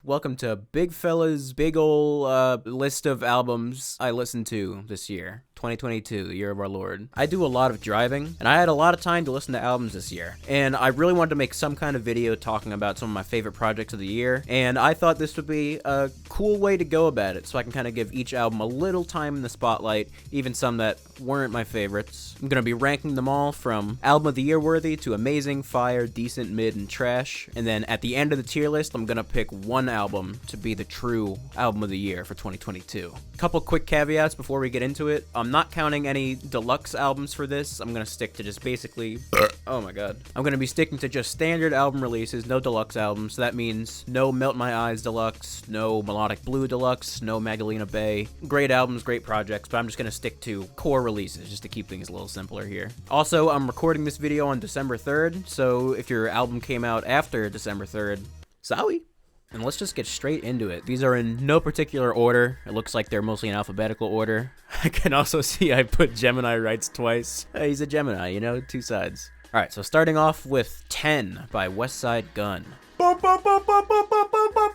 Welcome to Big Fella's big ol' list of albums I listened to this year. 2022, the year of our Lord. I do a lot of driving, and I had a lot of time to listen to albums this year. And I really wanted to make some kind of video talking about some of my favorite projects of the year, and I thought this would be a cool way to go about it, so I can kind of give each album a little time in the spotlight, even some that weren't my favorites. I'm gonna be ranking them all from album of the year worthy to amazing, fire, decent, mid, and trash. And then at the end of the tier list, I'm gonna pick one album to be the true album of the year for 2022. Couple quick caveats before we get into it. I'm not counting any deluxe albums for this. I'm gonna stick to just basically oh my god. I'm gonna be sticking to just standard album releases, no deluxe albums. So that means no Melt My Eyes deluxe, no Melodic Blue deluxe, no Magdalena Bay. Great albums, great projects, but I'm just gonna stick to core releases just to keep things a little simpler here. Also, I'm recording this video on December 3rd, so if your album came out after December 3rd, sorry. And let's just get straight into it. These are in no particular order. It looks like they're mostly in alphabetical order. I can also see I put Gemini Rights twice. He's a Gemini, you know, two sides. All right, so starting off with 10 by Westside Gunn.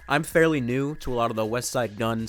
I'm fairly new to a lot of the Westside Gunn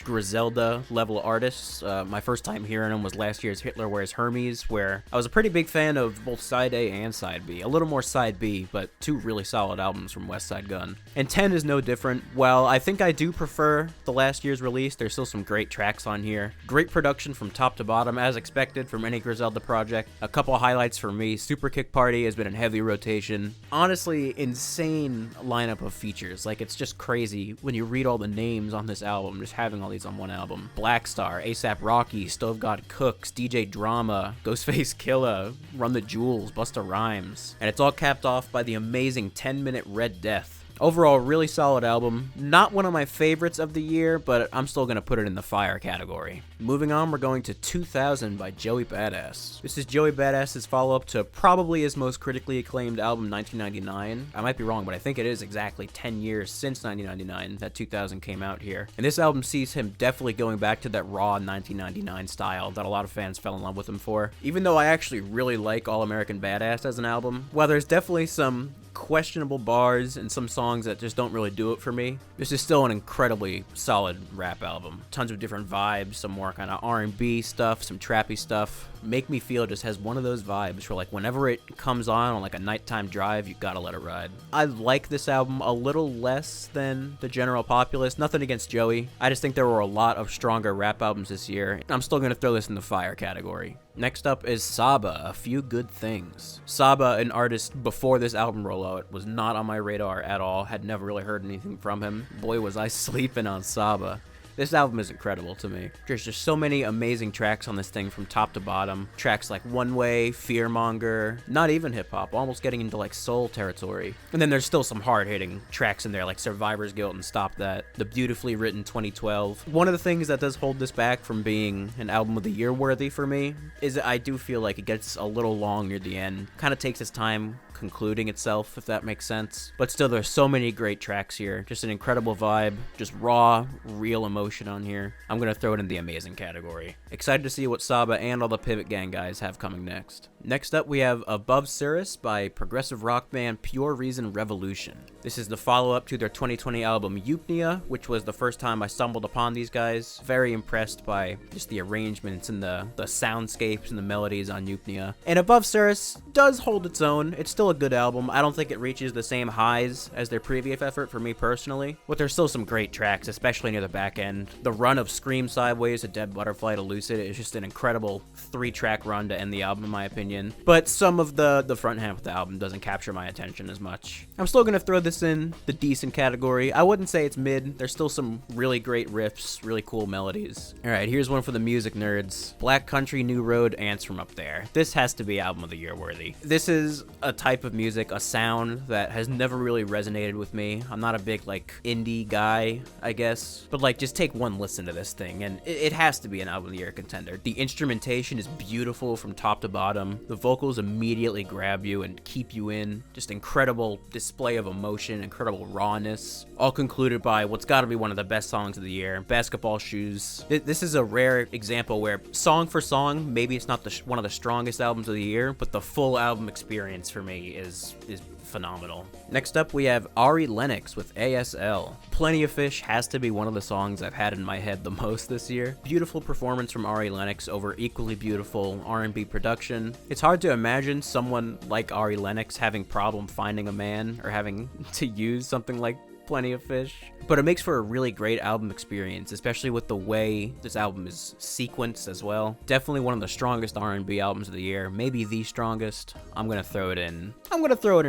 / Griselda level artists. My first time hearing them was last year's Hitler Wears Hermes, where I was a pretty big fan of both Side A and Side B. A little more Side B, but two really solid albums from Westside Gunn. And 10 is no different. While I think I do prefer the last year's release, there's still some great tracks on here. Great production from top to bottom, as expected from any Griselda project. A couple of highlights for me. Super Kick Party has been in heavy rotation. Honestly, insane lineup of features. Like, it's just crazy when you read all the names on this album, just having all these on one album. Black Star, ASAP Rocky, Stove God Cooks, DJ Drama, Ghostface Killah, Run the Jewels, Busta Rhymes. And it's all capped off by the amazing 10-minute Red Death. Overall, really solid album. Not one of my favorites of the year, but I'm still going to put it in the fire category. Moving on, we're going to 2000 by Joey Badass. This is Joey Badass's follow-up to probably his most critically acclaimed album, 1999. I might be wrong, but I think it is exactly 10 years since 1999 that 2000 came out here. And this album sees him definitely going back to that raw 1999 style that a lot of fans fell in love with him for. Even though I actually really like All American Badass as an album, while there's definitely some questionable bars and some songs that just don't really do it for me, this is still an incredibly solid rap album. Tons of different vibes, some more kind of R&B stuff, some trappy stuff. Make Me Feel just has one of those vibes where, like, whenever it comes on like a nighttime drive, you gotta let it ride. I like this album a little less than the general populace. Nothing against Joey. I just think there were a lot of stronger rap albums this year. I'm still gonna throw this in the fire category. Next up is Saba, A Few Good Things. Saba, an artist before this album rollout, was not on my radar at all. Had never really heard anything from him. Boy, was I sleeping on Saba. This album is incredible to me. There's just so many amazing tracks on this thing from top to bottom. Tracks like One Way, Fearmonger, not even hip-hop, almost getting into like soul territory. And then there's still some hard-hitting tracks in there like Survivor's Guilt and Stop That. The beautifully written 2012. One of the things that does hold this back from being an album of the year worthy for me is that I do feel like it gets a little long near the end. Kind of takes its time concluding itself, if that makes sense. But still, there's so many great tracks here. Just an incredible vibe, just raw, real emotion on here. I'm gonna throw it in the amazing category. Excited to see what Saba and all the Pivot Gang guys have coming next. Next up, we have Above Cirrus by progressive rock band Pure Reason Revolution. This is the follow-up to their 2020 album Eupnia, which was the first time I stumbled upon these guys. Very impressed by just the arrangements and the soundscapes and the melodies on Eupnia. And Above Cirrus does hold its own. It's still a good album. I don't think it reaches the same highs as their previous effort for me personally, but there's still some great tracks, especially near the back end. The run of Scream Sideways to Dead Butterfly to Lucid is just an incredible 3-track run to end the album, in my opinion. But some of the front half of the album doesn't capture my attention as much. I'm still gonna throw this in the decent category. I wouldn't say it's mid. There's still some really great riffs, really cool melodies. All right, here's one for the music nerds. Black Country New Road, Ants From Up There. This has to be album of the year worthy. This is a type of music, a sound that has never really resonated with me. I'm not a big like indie guy, I guess, but like just take one listen to this thing and it has to be an album of the year contender. The instrumentation is beautiful from top to bottom. The vocals immediately grab you and keep you in. Just incredible display of emotion, incredible rawness, all concluded by what's got to be one of the best songs of the year, Basketball Shoes. This is a rare example where song for song, maybe it's not one of the strongest albums of the year, but the full album experience for me Rocky is phenomenal. Next up, we have Ari Lennox with ASL. Plenty of Fish has to be one of the songs I've had in my head the most this year. Beautiful performance from Ari Lennox over equally beautiful R&B production. It's hard to imagine someone like Ari Lennox having problem finding a man or having to use something like Plenty of Fish, but it makes for a really great album experience, especially with the way this album is sequenced as well. Definitely one of the strongest R&B albums of the year, maybe the strongest. I'm gonna throw it in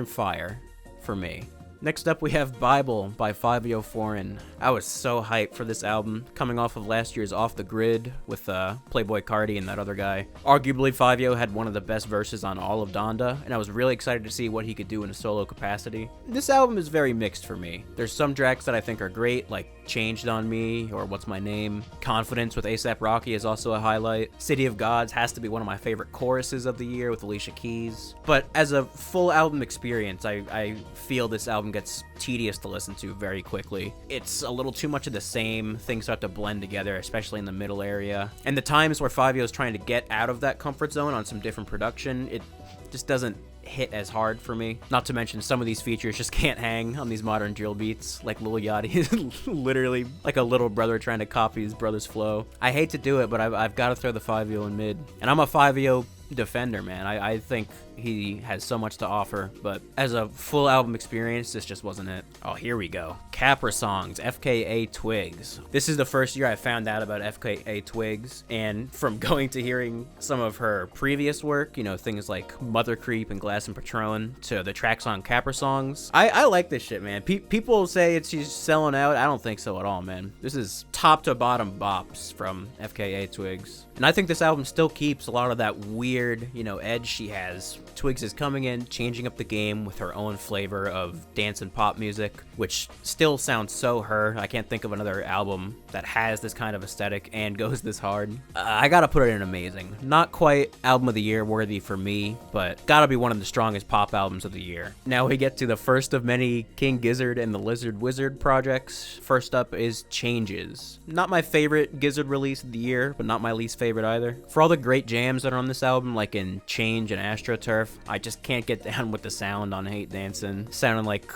fire for me. Next up, we have Bible by Fivio Foreign. I was so hyped for this album, coming off of last year's Off the Grid with Playboy Carti and that other guy. Arguably, Fivio had one of the best verses on all of Donda, and I was really excited to see what he could do in a solo capacity. This album is very mixed for me. There's some tracks that I think are great, like Changed on Me or What's My Name. Confidence with A$AP Rocky is also a highlight. City of Gods has to be one of my favorite choruses of the year with Alicia Keys. But as a full album experience, I feel this album gets tedious to listen to very quickly. It's a little too much of the same. Things start to blend together, especially in the middle area. And the times where Fivio's trying to get out of that comfort zone on some different production, it just doesn't hit as hard for me. Not to mention some of these features just can't hang on these modern drill beats. Like Lil Yachty is literally like a little brother trying to copy his brother's flow. I hate to do it, but I've got to throw the Fivio in mid. And I'm a Fivio defender, man. I think he has so much to offer, but as a full album experience, this just wasn't it. Oh, here we go. Capra Songs, FKA Twigs. This is the first year I found out about FKA Twigs, and from going to hearing some of her previous work, you know, things like Mother Creep and Glass and Patron, to the tracks on Capra Songs, I like this shit, man. People say she's selling out. I don't think so at all, man. This is top to bottom bops from FKA Twigs. And I think this album still keeps a lot of that weird, you know, edge she has. Twigs is coming in, changing up the game with her own flavor of dance and pop music, which still sounds so her. I can't think of another album that has this kind of aesthetic and goes this hard. I gotta put it in amazing. Not quite album of the year worthy for me, but gotta be one of the strongest pop albums of the year. Now we get to the first of many King Gizzard and the Lizard Wizard projects. First up is Changes. Not my favorite Gizzard release of the year, but not my least favorite either. For all the great jams that are on this album, like in Change and AstroTurf, I just can't get down with the sound on Hate Dancin'. Sounding like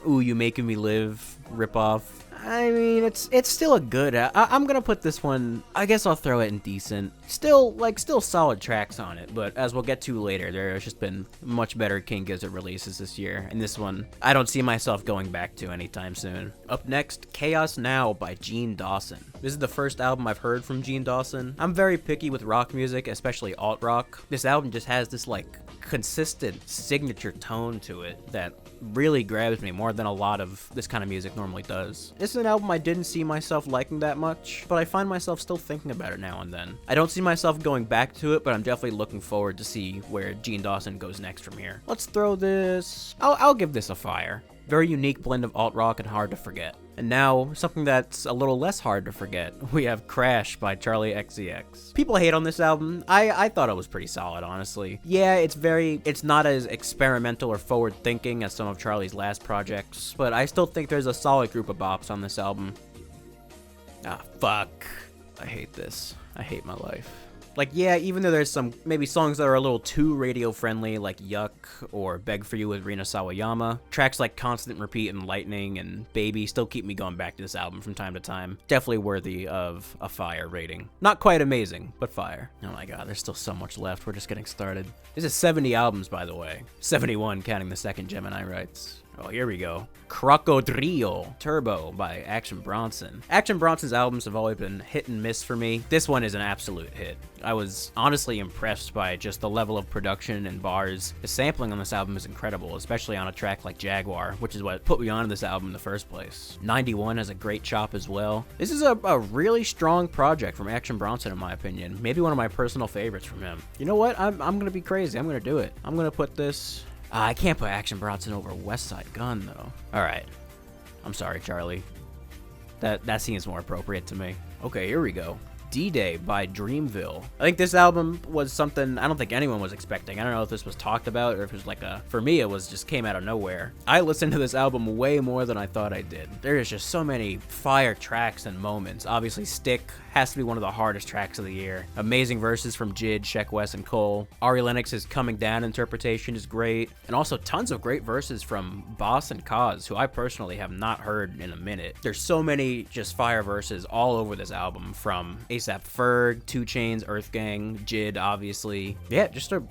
Ooh You Making Me Live ripoff. I mean, it's still a good. I'm gonna put this one. I guess I'll throw it in decent. Still solid tracks on it, but as we'll get to later, there has just been much better King Gizzard releases this year, and this one I don't see myself going back to anytime soon. Up next, Chaos Now by Gene Dawson. This is the first album I've heard from Gene Dawson. I'm very picky with rock music, especially alt rock. This album just has this like consistent signature tone to it that really grabs me more than a lot of this kind of music normally does. This is an album I didn't see myself liking that much, but I find myself still thinking about it now and then. I don't see myself going back to it, but I'm definitely looking forward to see where Gene Dawson goes next from here. Let's throw this... I'll give this a fire. Very unique blend of alt rock and hard to forget. And now, something that's a little less hard to forget. We have Crash by Charlie XCX. People hate on this album. I thought it was pretty solid, honestly. Yeah, it's not as experimental or forward-thinking as some of Charlie's last projects, but I still think there's a solid group of bops on this album. Ah, fuck. I hate this. I hate my life. Like, yeah, even though there's some maybe songs that are a little too radio-friendly, like Yuck or Beg For You with Rina Sawayama, tracks like Constant Repeat and Lightning and Baby still keep me going back to this album from time to time. Definitely worthy of a fire rating. Not quite amazing, but fire. Oh my god, there's still so much left. We're just getting started. This is 70 albums, by the way. 71 counting the second Gemini Rights. Oh, here we go. Crocodrio Turbo by Action Bronson. Action Bronson's albums have always been hit and miss for me. This one is an absolute hit. I was honestly impressed by just the level of production and bars. The sampling on this album is incredible, especially on a track like Jaguar, which is what put me onto this album in the first place. 91 has a great chop as well. This is a really strong project from Action Bronson, in my opinion. Maybe one of my personal favorites from him. You know what? I'm gonna be crazy. I'm gonna do it. I'm gonna put this... I can't put Action Bronson over Westside Gunn, though. Alright. I'm sorry, Charlie. That seems more appropriate to me. Okay, here we go. D-Day by Dreamville. I think this album was something I don't think anyone was expecting. I don't know if this was talked about or if it was like for me, it was just came out of nowhere. I listened to this album way more than I thought I did. There is just so many fire tracks and moments. Obviously, Stick has to be one of the hardest tracks of the year. Amazing verses from Jid, Sheck Wes, and Cole. Ari Lennox's Coming Down interpretation is great, and also tons of great verses from Boss and Cause, who I personally have not heard in a minute. There's so many just fire verses all over this album, from A$AP Ferg, 2 Chainz, Earth Gang, Jid, obviously. Yeah, just a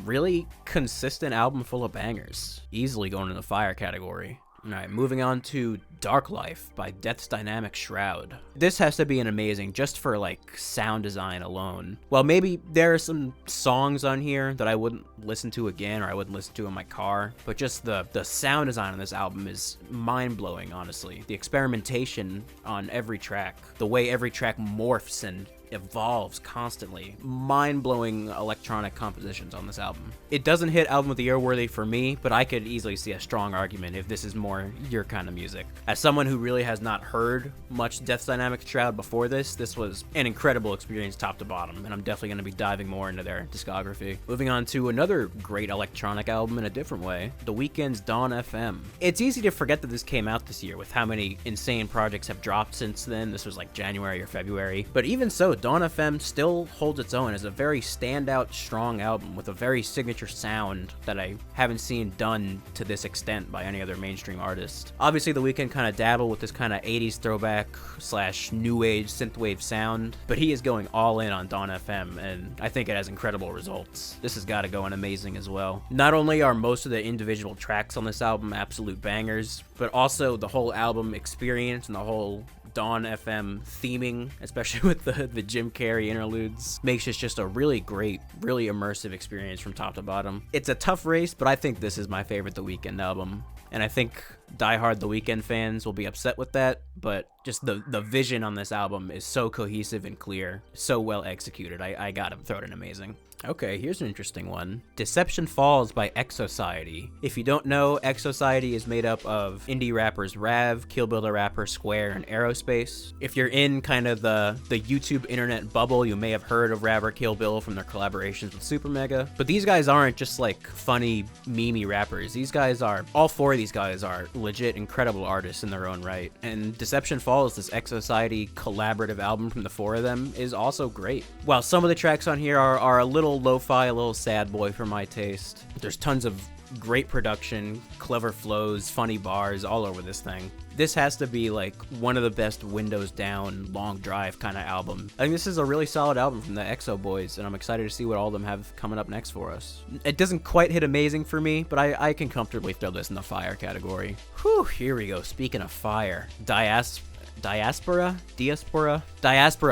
really consistent album full of bangers. Easily going in the fire category. Alright, moving on to Dark Life by Death's Dynamic Shroud. This has to be an amazing just for like sound design alone. Well, maybe there are some songs on here that I wouldn't listen to again, or I wouldn't listen to in my car, but just the sound design on this album is mind-blowing, honestly. The experimentation on every track, the way every track morphs and evolves constantly. Mind-blowing electronic compositions on this album. It doesn't hit Album of the Year worthy for me, but I could easily see a strong argument if this is more your kind of music. As someone who really has not heard much Death's Dynamic Shroud before this was an incredible experience top to bottom, and I'm definitely going to be diving more into their discography. Moving on to another great electronic album in a different way, The Weeknd's Dawn FM. It's easy to forget that this came out this year with how many insane projects have dropped since then. This was like January or February, but even so, Dawn FM still holds its own as a very standout, strong album with a very signature sound that I haven't seen done to this extent by any other mainstream artist. Obviously, The Weeknd kind of dabbled with this kind of 80s throwback / new age synthwave sound, but he is going all in on Dawn FM, and I think it has incredible results. This has got to go in amazing as well. Not only are most of the individual tracks on this album absolute bangers, but also the whole album experience and the whole Dawn FM theming, especially with the Jim Carrey interludes, makes this just a really great, really immersive experience from top to bottom. It's a tough race, but I think this is my favorite The Weeknd album. And I think diehard The Weeknd fans will be upset with that, but just the vision on this album is so cohesive and clear, so well executed. I gotta throw it in amazing. Okay, here's an interesting one. Deception Falls by Exociety. If you don't know, Exociety is made up of indie rappers Rav, Kill Bill the Rapper, Square, and Aerospace. If you're in kind of the YouTube internet bubble, you may have heard of Rav or Kill Bill from their collaborations with Super Mega. But these guys aren't just like funny, memey rappers. All 4 of these guys are legit incredible artists in their own right. And Deception Falls, this Exociety collaborative album from the 4 of them, is also great. While some of the tracks on here are a little lo-fi, a little sad boy for my taste, there's tons of great production, clever flows, funny bars all over this thing. This has to be like one of the best windows down, long drive kind of album. I think this is a really solid album from the EXO boys, and I'm excited to see what all of them have coming up next for us. It doesn't quite hit amazing for me, but I can comfortably throw this in the fire category. Whew, here we go. Speaking of fire, Diaspora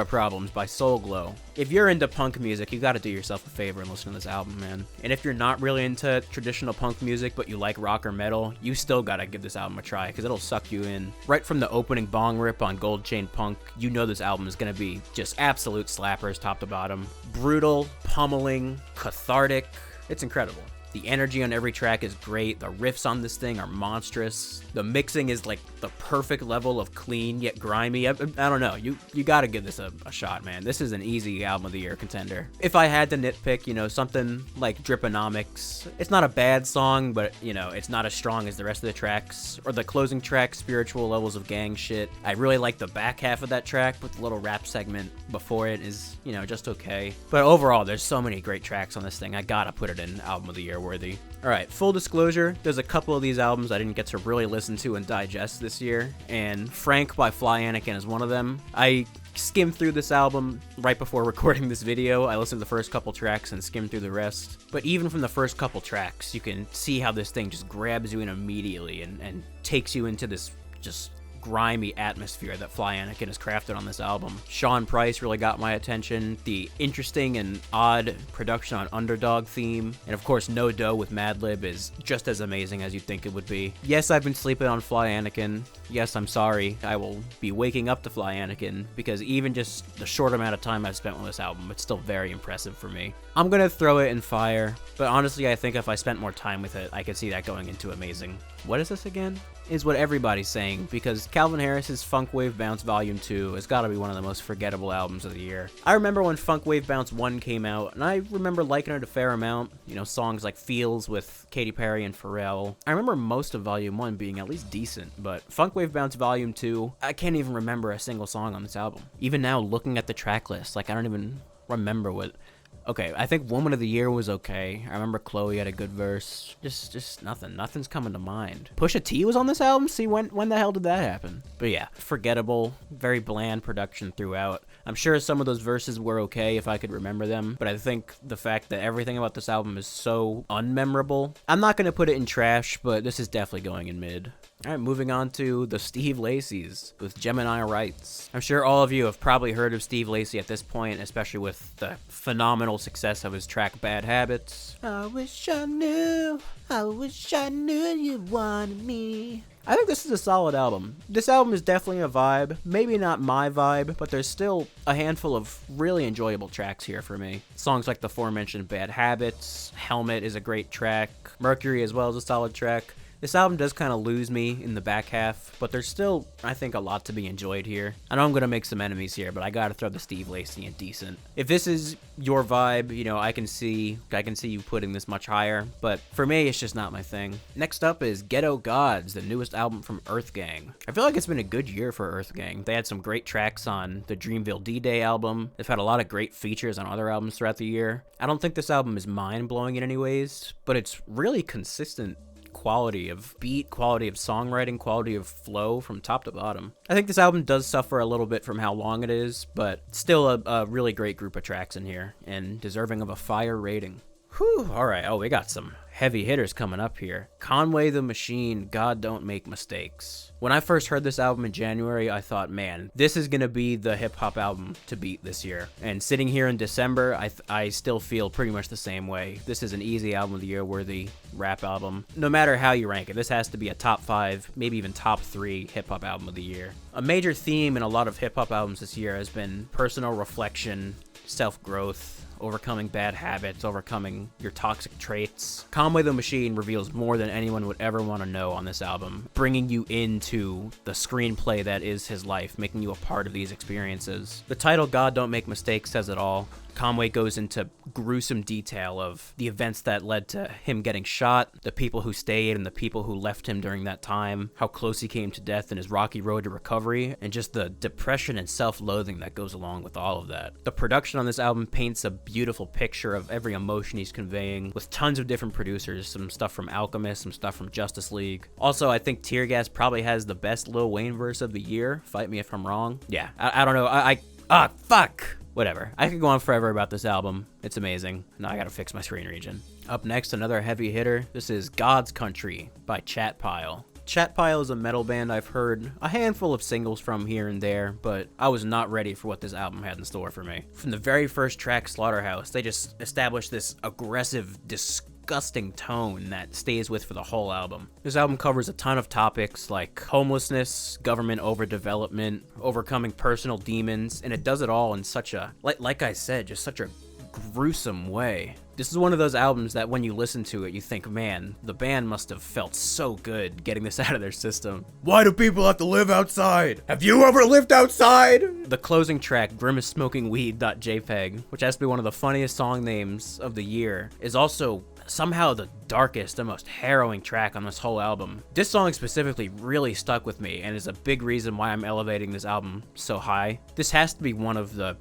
Problems by Soul Glow. If you're into punk music, you gotta do yourself a favor and listen to this album, man. And if you're not really into traditional punk music, but you like rock or metal, you still gotta give this album a try, because it'll suck you in. Right from the opening bong rip on Gold Chain Punk, you know this album is gonna be just absolute slappers top to bottom. Brutal, pummeling, cathartic. It's incredible. The energy on every track is great. The riffs on this thing are monstrous. The mixing is like the perfect level of clean yet grimy. I don't know. You gotta give this a shot, man. This is an easy album of the year contender. If I had to nitpick, something like Driponomics, it's not a bad song, but it's not as strong as the rest of the tracks. Or the closing track, Spiritual Levels of Gang Shit. I really like the back half of that track, but the little rap segment before it is, just okay. But overall, there's so many great tracks on this thing. I gotta put it in album of the year worthy. Alright, full disclosure, there's a couple of these albums I didn't get to really listen to and digest this year, and Frank by Fly Anakin is one of them. I skimmed through this album right before recording this video. I listened to the first couple tracks and skimmed through the rest. But even from the first couple tracks, you can see how this thing just grabs you in immediately and takes you into this just grimy atmosphere that Fly Anakin has crafted on this album. Sean Price really got my attention. The interesting and odd production on Underdog theme, and of course No Dough with Madlib is just as amazing as you'd think it would be. Yes, I've been sleeping on Fly Anakin. Yes, I'm sorry. I will be waking up to Fly Anakin, because even just the short amount of time I've spent with this album, it's still very impressive for me. I'm gonna throw it in fire, but honestly I think if I spent more time with it, I could see that going into amazing. What is this again? is what everybody's saying, because Calvin Harris's Funk Wave Bounce Volume 2 has got to be one of the most forgettable albums of the year. I remember when Funk Wave Bounce 1 came out, and I remember liking it a fair amount. You know, songs like Feels with Katy Perry and Pharrell. I remember most of Volume 1 being at least decent, but Funk Wave Bounce Volume 2, I can't even remember a single song on this album. Even now, looking at the track list, like, I don't even remember what... Okay, I think Woman of the Year was okay. I remember Chloe had a good verse. Just nothing. Nothing's coming to mind. Pusha T was on this album? See, when the hell did that happen? But yeah, forgettable, very bland production throughout. I'm sure some of those verses were okay if I could remember them, but I think the fact that everything about this album is so unmemorable, I'm not going to put it in trash, but this is definitely going in mid. Alright, moving on to the Steve Lacy's with Gemini Rights. I'm sure all of you have probably heard of Steve Lacy at this point, especially with the phenomenal success of his track Bad Habits. I wish I knew you wanted me. I think this is a solid album. This album is definitely a vibe. Maybe not my vibe, but there's still a handful of really enjoyable tracks here for me. Songs like the aforementioned Bad Habits, Helmet is a great track, Mercury as well is a solid track. This album does kind of lose me in the back half, but there's still, I think, a lot to be enjoyed here. I know I'm going to make some enemies here, but I gotta throw the Steve Lacy in decent. If this is your vibe, you know, I can see you putting this much higher, but for me, it's just not my thing. Next up is Ghetto Gods, the newest album from EarthGang. I feel like it's been a good year for EarthGang. They had some great tracks on the Dreamville D-Day album. They've had a lot of great features on other albums throughout the year. I don't think this album is mind-blowing in any ways, but it's really consistent quality of beat, quality of songwriting, quality of flow from top to bottom. I think this album does suffer a little bit from how long it is, but still a really great group of tracks in here and deserving of a fire rating. Whew, alright, oh, we got some heavy hitters coming up here. Conway the Machine, God Don't Make Mistakes. When I first heard this album in January, I thought, man, this is gonna be the hip-hop album to beat this year. And sitting here in December, I still feel pretty much the same way. This is an easy album of the year worthy rap album. No matter how you rank it, this has to be a top 5, maybe even top 3 hip-hop album of the year. A major theme in a lot of hip-hop albums this year has been personal reflection, self-growth, overcoming bad habits, overcoming your toxic traits. Conway the Machine reveals more than anyone would ever want to know on this album, bringing you into the screenplay that is his life, making you a part of these experiences. The title, God Don't Make Mistakes, says it all. Conway goes into gruesome detail of the events that led to him getting shot, the people who stayed and the people who left him during that time, how close he came to death in his rocky road to recovery, and just the depression and self-loathing that goes along with all of that. The production on this album paints a beautiful picture of every emotion he's conveying, with tons of different producers, some stuff from Alchemist, some stuff from Justice League. Also, I think Tear Gas probably has the best Lil Wayne verse of the year. Fight me if I'm wrong. Yeah, I don't know. Fuck! Whatever. I could go on forever about this album. It's amazing. Now I gotta fix my screen region. Up next, another heavy hitter. This is God's Country by Chatpile. Chatpile is a metal band I've heard a handful of singles from here and there, but I was not ready for what this album had in store for me. From the very first track, Slaughterhouse, they just established this aggressive, disgusting tone that stays with for the whole album. This album covers a ton of topics like homelessness, government overdevelopment, overcoming personal demons, and it does it all in such a, like I said, just such a gruesome way. This is one of those albums that when you listen to it, you think, man, the band must have felt so good getting this out of their system. Why do people have to live outside? Have you ever lived outside? The closing track, Grimace Smoking Weed.jpg, which has to be one of the funniest song names of the year, is also somehow the darkest and most harrowing track on this whole album. This song specifically really stuck with me and is a big reason why I'm elevating this album so high. This has to be one of the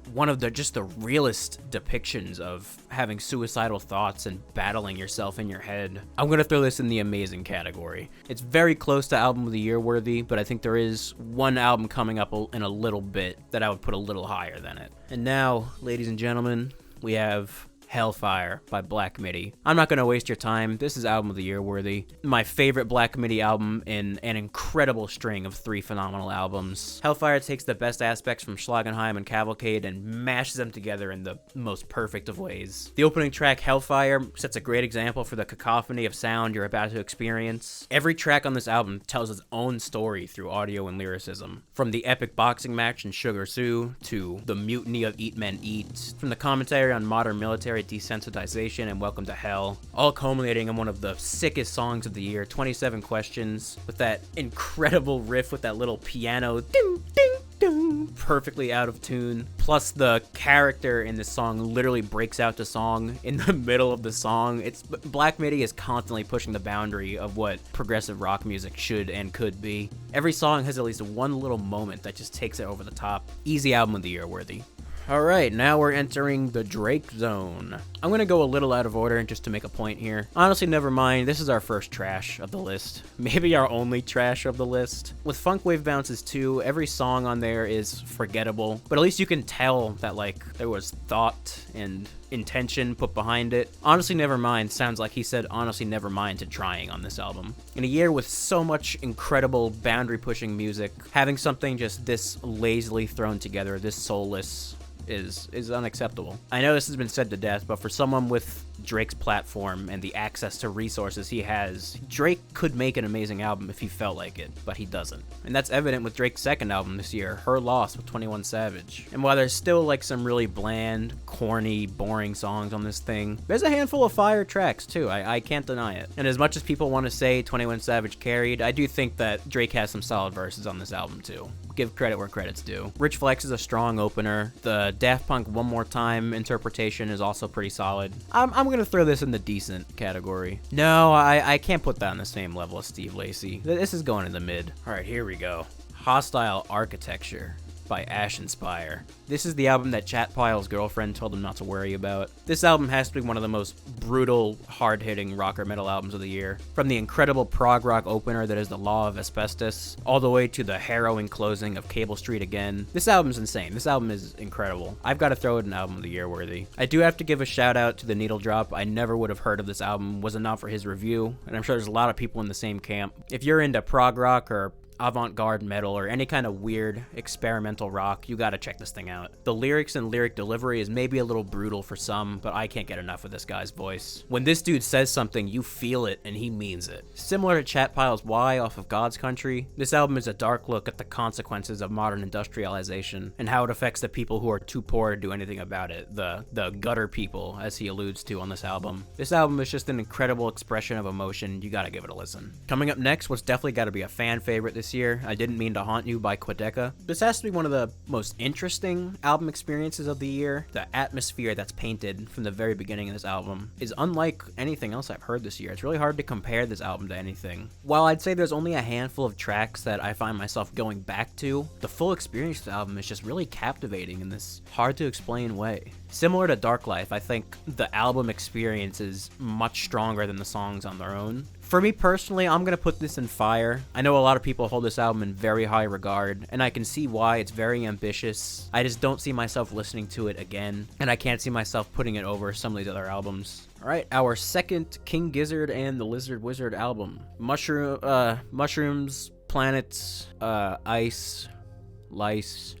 just the realest depictions of having suicidal thoughts and battling yourself in your head. I'm gonna throw this in the amazing category. It's very close to album of the year worthy, but I think there is one album coming up in a little bit that I would put a little higher than it. And now, ladies and gentlemen, we have Hellfire by Black Midi. I'm not going to waste your time. This is album of the year worthy. My favorite Black Midi album in an incredible string of 3 phenomenal albums. Hellfire takes the best aspects from Schlagenheim and Cavalcade and mashes them together in the most perfect of ways. The opening track, Hellfire, sets a great example for the cacophony of sound you're about to experience. Every track on this album tells its own story through audio and lyricism. From the epic boxing match in Sugar Sue to the mutiny of Eat Men Eat, from the commentary on modern military Sorry, Desensitization, and Welcome to Hell, all culminating in one of the sickest songs of the year, 27 Questions, with that incredible riff with that little piano, ding, ding, ding, perfectly out of tune. Plus, the character in this song literally breaks out to song in the middle of the song. Black Midi is constantly pushing the boundary of what progressive rock music should and could be. Every song has at least one little moment that just takes it over the top. Easy album of the year worthy. Alright, now we're entering the Drake zone. I'm gonna go a little out of order just to make a point here. Honestly, never mind, this is our first trash of the list. Maybe our only trash of the list. With Funk Wave Bounces 2, every song on there is forgettable, but at least you can tell that, like, there was thought and intention put behind it. Honestly Nevermind sounds like he said honestly never mind to trying on this album. In a year with so much incredible boundary-pushing music, having something just this lazily thrown together, this soulless, is unacceptable. I know this has been said to death, but for someone with Drake's platform and the access to resources he has, Drake could make an amazing album if he felt like it, but he doesn't. And that's evident with Drake's second album this year, Her Loss with 21 Savage. And while there's still like some really bland, corny, boring songs on this thing, there's a handful of fire tracks too, I can't deny it. And as much as people want to say 21 Savage carried, I do think that Drake has some solid verses on this album too. Give credit where credit's due. Rich Flex is a strong opener. The Daft Punk One More Time interpretation is also pretty solid. I'm gonna throw this in the decent category. No, I can't put that on the same level as Steve Lacy. This is going in the mid. All right, here we go. Hostile Architecture by Ashenspire. This is the album that Chat Pyle's girlfriend told him not to worry about. This album has to be one of the most brutal, hard-hitting rocker metal albums of the year. From the incredible prog rock opener that is The Law of Asbestos, all the way to the harrowing closing of Cable Street Again. This album's insane. This album is incredible. I've got to throw it an album of the year worthy. I do have to give a shout out to The Needle Drop. I never would have heard of this album was it not for his review, and I'm sure there's a lot of people in the same camp. If you're into prog rock or avant-garde metal or any kind of weird experimental rock, you gotta check this thing out. The lyrics and lyric delivery is maybe a little brutal for some, but I can't get enough of this guy's voice. When this dude says something, you feel it and he means it. Similar to Chat Pyle's Why off of God's Country, this album is a dark look at the consequences of modern industrialization and how it affects the people who are too poor to do anything about it, the gutter people, as he alludes to on this album. This album is just an incredible expression of emotion. You gotta give it a listen. Coming up next, what's definitely gotta be a fan favorite this year, I Didn't Mean to Haunt You by Quedeca. This has to be one of the most interesting album experiences of the year. The atmosphere that's painted from the very beginning of this album is unlike anything else I've heard this year. It's really hard to compare this album to anything. While I'd say there's only a handful of tracks that I find myself going back to, the full experience of the album is just really captivating in this hard to explain way. Similar to Dark Life, I think the album experience is much stronger than the songs on their own. For me personally, I'm gonna put this in fire. I know a lot of people hold this album in very high regard, and I can see why. It's very ambitious. I just don't see myself listening to it again, and I can't see myself putting it over some of these other albums. Alright, our second King Gizzard and the Lizard Wizard album. Mushrooms, planets, ice, lice,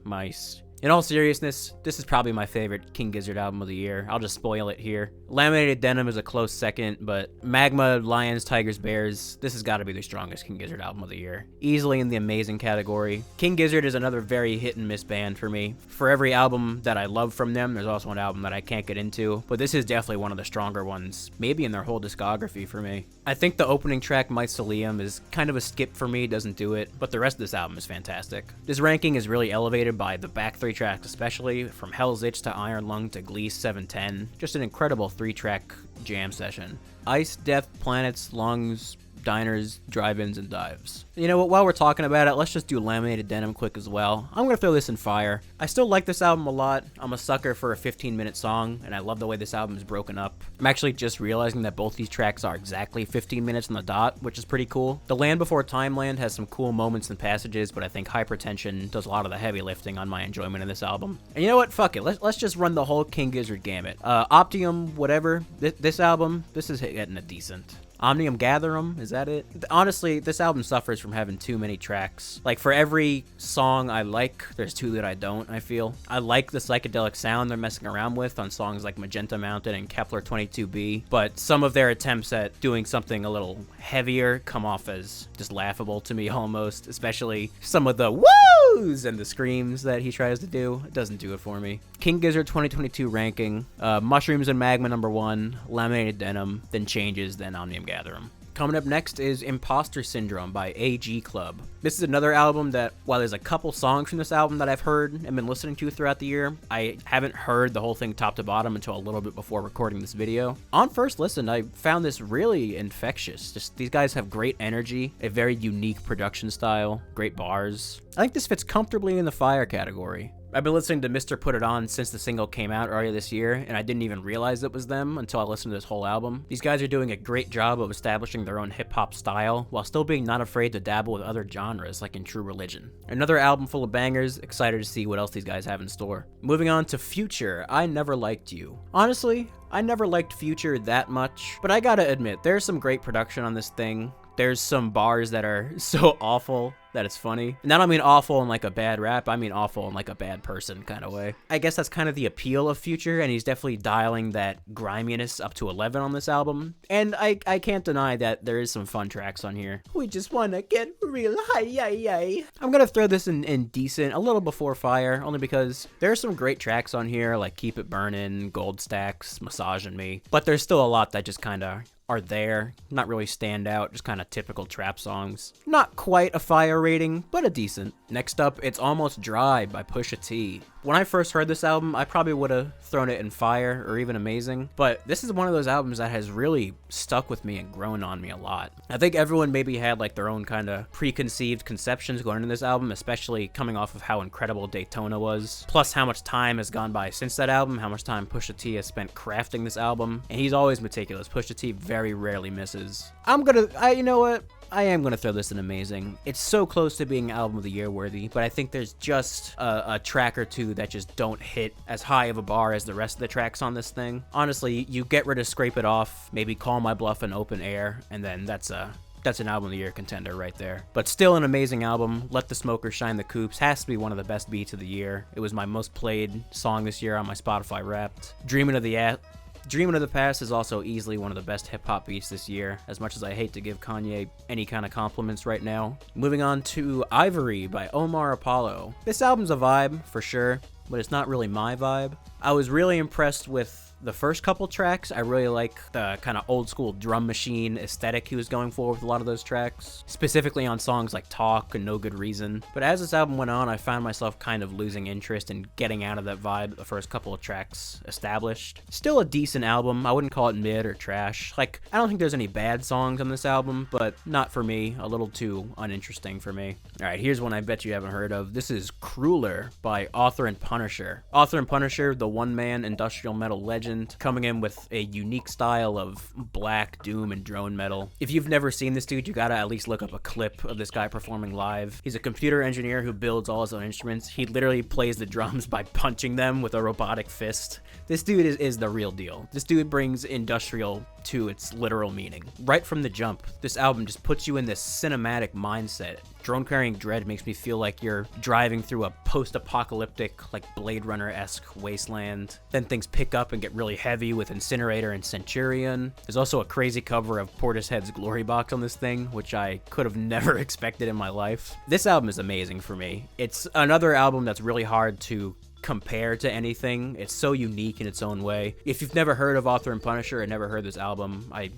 mice. In all seriousness, this is probably my favorite King Gizzard album of the year. I'll just spoil it here. Laminated Denim is a close second, but Magma, Lions, Tigers, Bears, this has got to be the strongest King Gizzard album of the year. Easily in the amazing category. King Gizzard is another very hit and miss band for me. For every album that I love from them, there's also an album that I can't get into, but this is definitely one of the stronger ones, maybe in their whole discography for me. I think the opening track, Mycelium, is kind of a skip for me, doesn't do it, but the rest of this album is fantastic. This ranking is really elevated by the back three tracks especially, from Hell's Itch to Iron Lung to Glee 710. Just an incredible 3-track jam session. Ice, Death, Planets, Lungs, Diners, Drive-Ins, and Dives. You know what, while we're talking about it, let's just do Laminated Denim quick as well. I'm gonna throw this in fire. I still like this album a lot. I'm a sucker for a 15-minute song, and I love the way this album is broken up. I'm actually just realizing that both these tracks are exactly 15 minutes on the dot, which is pretty cool. The Land Before Timeland has some cool moments and passages, but I think Hypertension does a lot of the heavy lifting on my enjoyment of this album. And you know what, fuck it, let's just run the whole King Gizzard gamut. Optium, whatever, this album, this is getting a decent. Omnium Gatherum, is that it? Honestly, this album suffers from having too many tracks. Like, for every song I like, there's two that I don't, I feel. I like the psychedelic sound they're messing around with on songs like Magenta Mountain and Kepler 22b, but some of their attempts at doing something a little heavier come off as just laughable to me almost, especially some of the woo oohs and the screams that he tries to do, it doesn't do it for me. King Gizzard 2022 ranking, Mushrooms and Magma #1, Laminated Denim, then Changes, then Omnium Gatherum. Coming up next is Imposter Syndrome by AG Club. This is another album that, while there's a couple songs from this album that I've heard and been listening to throughout the year, I haven't heard the whole thing top to bottom until a little bit before recording this video. On first listen, I found this really infectious. Just these guys have great energy, a very unique production style, great bars. I think this fits comfortably in the fire category. I've been listening to Mr. Put It On since the single came out earlier this year, and I didn't even realize it was them until I listened to this whole album. These guys are doing a great job of establishing their own hip-hop style, while still being not afraid to dabble with other genres, like in True Religion. Another album full of bangers, excited to see what else these guys have in store. Moving on to Future, I Never Liked You. Honestly, I never liked Future that much, but I gotta admit, there's some great production on this thing. There's some bars that are so awful that it's funny. And I don't mean awful in like a bad rap, I mean awful in like a bad person kind of way. I guess that's kind of the appeal of Future, and he's definitely dialing that griminess up to 11 on this album. And I can't deny that there is some fun tracks on here. We just wanna get real high, yay. I'm gonna throw this in decent, a little before fire, only because there's some great tracks on here, like Keep It Burnin', Gold Stacks, Massagin' Me. But there's still a lot that just kinda are there, not really stand out, just kind of typical trap songs. Not quite a fire rating, but a decent. Next up, It's Almost Dry by Pusha T. When I first heard this album, I probably would have thrown it in fire or even amazing, but this is one of those albums that has really stuck with me and grown on me a lot. I think everyone maybe had like their own kind of preconceived conceptions going into this album, especially coming off of how incredible Daytona was, plus how much time has gone by since that album, how much time Pusha T has spent crafting this album, and he's always meticulous. Pusha T very rarely misses. You know what? I am going to throw this in amazing. It's so close to being album of the year worthy, but I think there's just a track or two that just don't hit as high of a bar as the rest of the tracks on this thing. Honestly, you get rid of Scrape It Off, maybe Call My Bluff and Open Air, and then that's an album of the year contender right there. But still an amazing album. Let the Smokers Shine the Coops has to be one of the best beats of the year. It was my most played song this year on my Spotify Wrapped. Dreamin' of the Past is also easily one of the best hip-hop beats this year, as much as I hate to give Kanye any kind of compliments right now. Moving on to Ivory by Omar Apollo. This album's a vibe, for sure, but it's not really my vibe. I was really impressed with the first couple tracks. I really like the kind of old school drum machine aesthetic he was going for with a lot of those tracks, specifically on songs like Talk and No Good Reason. But as this album went on, I found myself kind of losing interest and getting out of that vibe the first couple of tracks established. Still a decent album. I wouldn't call it mid or trash. Like, I don't think there's any bad songs on this album, but not for me. A little too uninteresting for me. Alright, here's one I bet you haven't heard of. This is Crueler by Author and Punisher. Author and Punisher, the one-man industrial metal legend, coming in with a unique style of black, doom, and drone metal. If you've never seen this dude, you gotta at least look up a clip of this guy performing live. He's a computer engineer who builds all his own instruments. He literally plays the drums by punching them with a robotic fist. This dude is the real deal. This dude brings industrial to its literal meaning. Right from the jump, this album just puts you in this cinematic mindset. Drone Carrying Dread makes me feel like you're driving through a post-apocalyptic, like Blade Runner-esque wasteland. Then things pick up and get really heavy with Incinerator and Centurion. There's also a crazy cover of Portishead's Glory Box on this thing, which I could have never expected in my life. This album is amazing for me. It's another album that's really hard to compare to anything. It's so unique in its own way. If you've never heard of Author and Punisher and never heard this album, I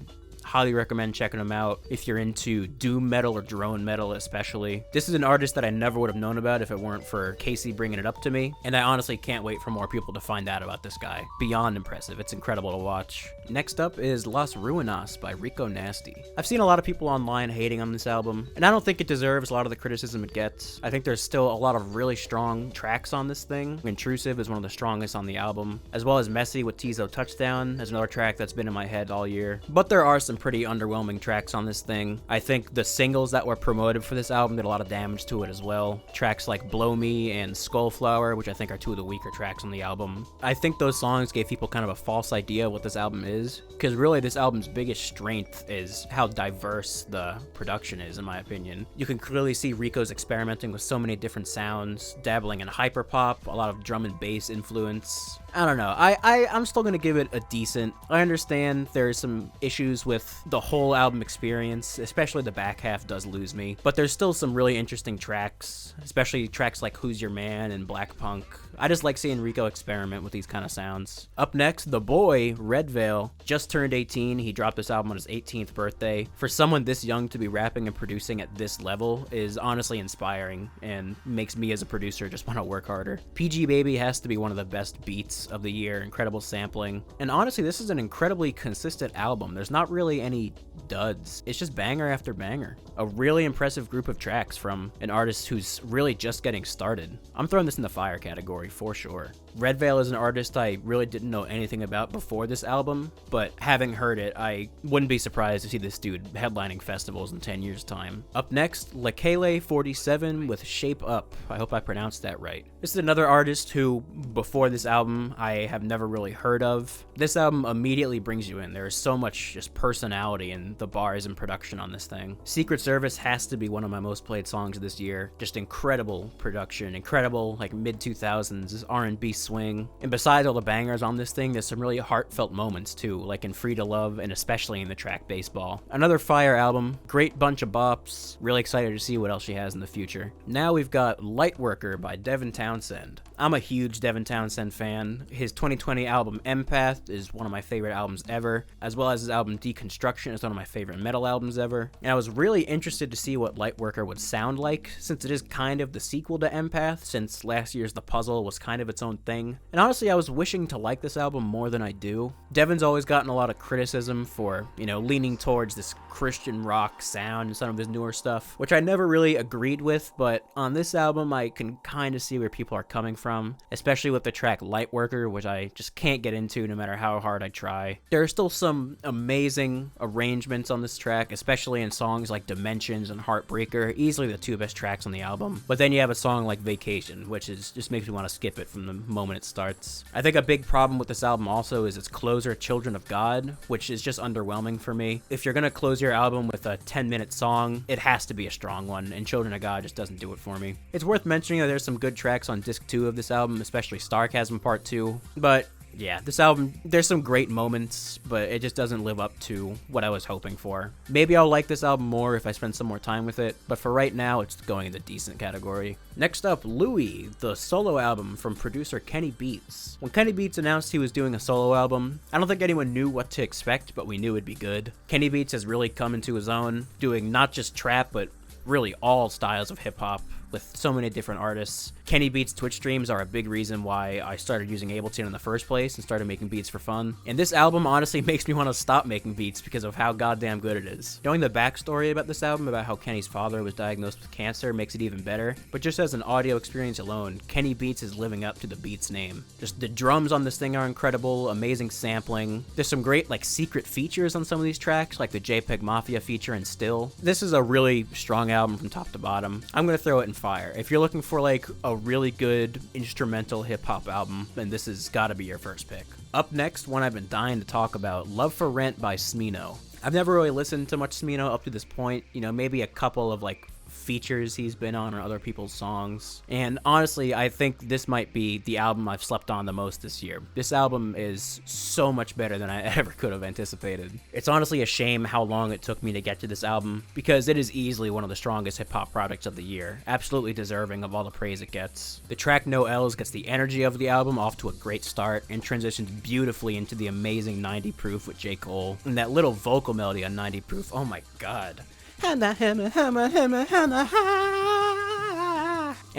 highly recommend checking them out if you're into doom metal or drone metal especially. This is an artist that I never would have known about if it weren't for Casey bringing it up to me, and I honestly can't wait for more people to find out about this guy. Beyond impressive. It's incredible to watch. Next up is Las Ruinas by Rico Nasty. I've seen a lot of people online hating on this album, and I don't think it deserves a lot of the criticism it gets. I think there's still a lot of really strong tracks on this thing. Intrusive is one of the strongest on the album, as well as Messy with Tizo Touchdown is another track that's been in my head all year. But there are some pretty underwhelming tracks on this thing. I think the singles that were promoted for this album did a lot of damage to it as well. Tracks like Blow Me and Skullflower, which I think are two of the weaker tracks on the album. I think those songs gave people kind of a false idea of what this album is, because really this album's biggest strength is how diverse the production is, in my opinion. You can clearly see Rico's experimenting with so many different sounds, dabbling in hyperpop, a lot of drum and bass influence. I don't know. I'm still gonna give it a decent. I understand there's some issues with with the whole album experience, especially the back half does lose me, but there's still some really interesting tracks, especially tracks like Who's Your Man and Black Punk. I just like seeing Rico experiment with these kind of sounds. Up next, the boy, Redveil, just turned 18. He dropped this album on his 18th birthday. For someone this young to be rapping and producing at this level is honestly inspiring and makes me as a producer just want to work harder. PG Baby has to be one of the best beats of the year, incredible sampling. And honestly, this is an incredibly consistent album. There's not really any duds. It's just banger after banger. A really impressive group of tracks from an artist who's really just getting started. I'm throwing this in the fire category for sure. Redveil is an artist I really didn't know anything about before this album, but having heard it, I wouldn't be surprised to see this dude headlining festivals in 10 years' time. Up next, Lekele 47 with Shape Up. I hope I pronounced that right. This is another artist who, before this album, I have never really heard of. This album immediately brings you in. There is so much just personality in the bars and production on this thing. Secret Service has to be one of my most played songs this year. Just incredible production, incredible like mid-2000s R&B swing. And besides all the bangers on this thing, there's some really heartfelt moments too, like in Free to Love and especially in the track Baseball. Another fire album, great bunch of bops. Really excited to see what else she has in the future. Now we've got Lightworker by Devin Townsend. I'm a huge Devin Townsend fan. His 2020 album Empath is one of my favorite albums ever, as well as his album Deconstruction is one of my favorite metal albums ever. And I was really interested to see what Lightworker would sound like, since it is kind of the sequel to Empath, since last year's The Puzzle was kind of its own thing. And honestly, I was wishing to like this album more than I do. Devin's always gotten a lot of criticism for, leaning towards this Christian rock sound and some of his newer stuff, which I never really agreed with, but on this album I can kind of see where people are coming from, especially with the track Lightworker, which I just can't get into no matter how hard I try. There are still some amazing arrangements on this track, especially in songs like Dimensions and Heartbreaker, easily the two best tracks on the album. But then you have a song like Vacation, which just makes me want to skip it from the moment it starts. I think a big problem with this album also is its closer, Children of God, which is just underwhelming for me. If you're gonna close your album with a 10-minute song, it has to be a strong one, and Children of God just doesn't do it for me. It's worth mentioning that there's some good tracks on disc 2 of this album, especially Starchasm Part 2, but yeah, this album, there's some great moments, but it just doesn't live up to what I was hoping for. Maybe I'll like this album more if I spend some more time with it, but for right now, it's going in the decent category. Next up, Louis, the solo album from producer Kenny Beats. When Kenny Beats announced he was doing a solo album, I don't think anyone knew what to expect, but we knew it'd be good. Kenny Beats has really come into his own, doing not just trap, but really all styles of hip-hop with so many different artists. Kenny Beats Twitch streams are a big reason why I started using Ableton in the first place and started making beats for fun. And this album honestly makes me want to stop making beats because of how goddamn good it is. Knowing the backstory about this album, about how Kenny's father was diagnosed with cancer, makes it even better. But just as an audio experience alone, Kenny Beats is living up to the Beats name. Just the drums on this thing are incredible, amazing sampling. There's some great secret features on some of these tracks, like the JPEG Mafia feature and Still. This is a really strong album from top to bottom. I'm gonna throw it in fire. If you're looking for a really good instrumental hip-hop album, then this has got to be your first pick. Up next, one I've been dying to talk about, Love for Rent by Smino. I've never really listened to much Smino up to this point, maybe a couple of features he's been on or other people's songs. And honestly, I think this might be the album I've slept on the most this year. This album is so much better than I ever could have anticipated. It's honestly a shame how long it took me to get to this album, because it is easily one of the strongest hip-hop products of the year, absolutely deserving of all the praise it gets. The track No L's gets the energy of the album off to a great start and transitions beautifully into the amazing 90 Proof with J. Cole, and that little vocal melody on 90 Proof, oh my god. And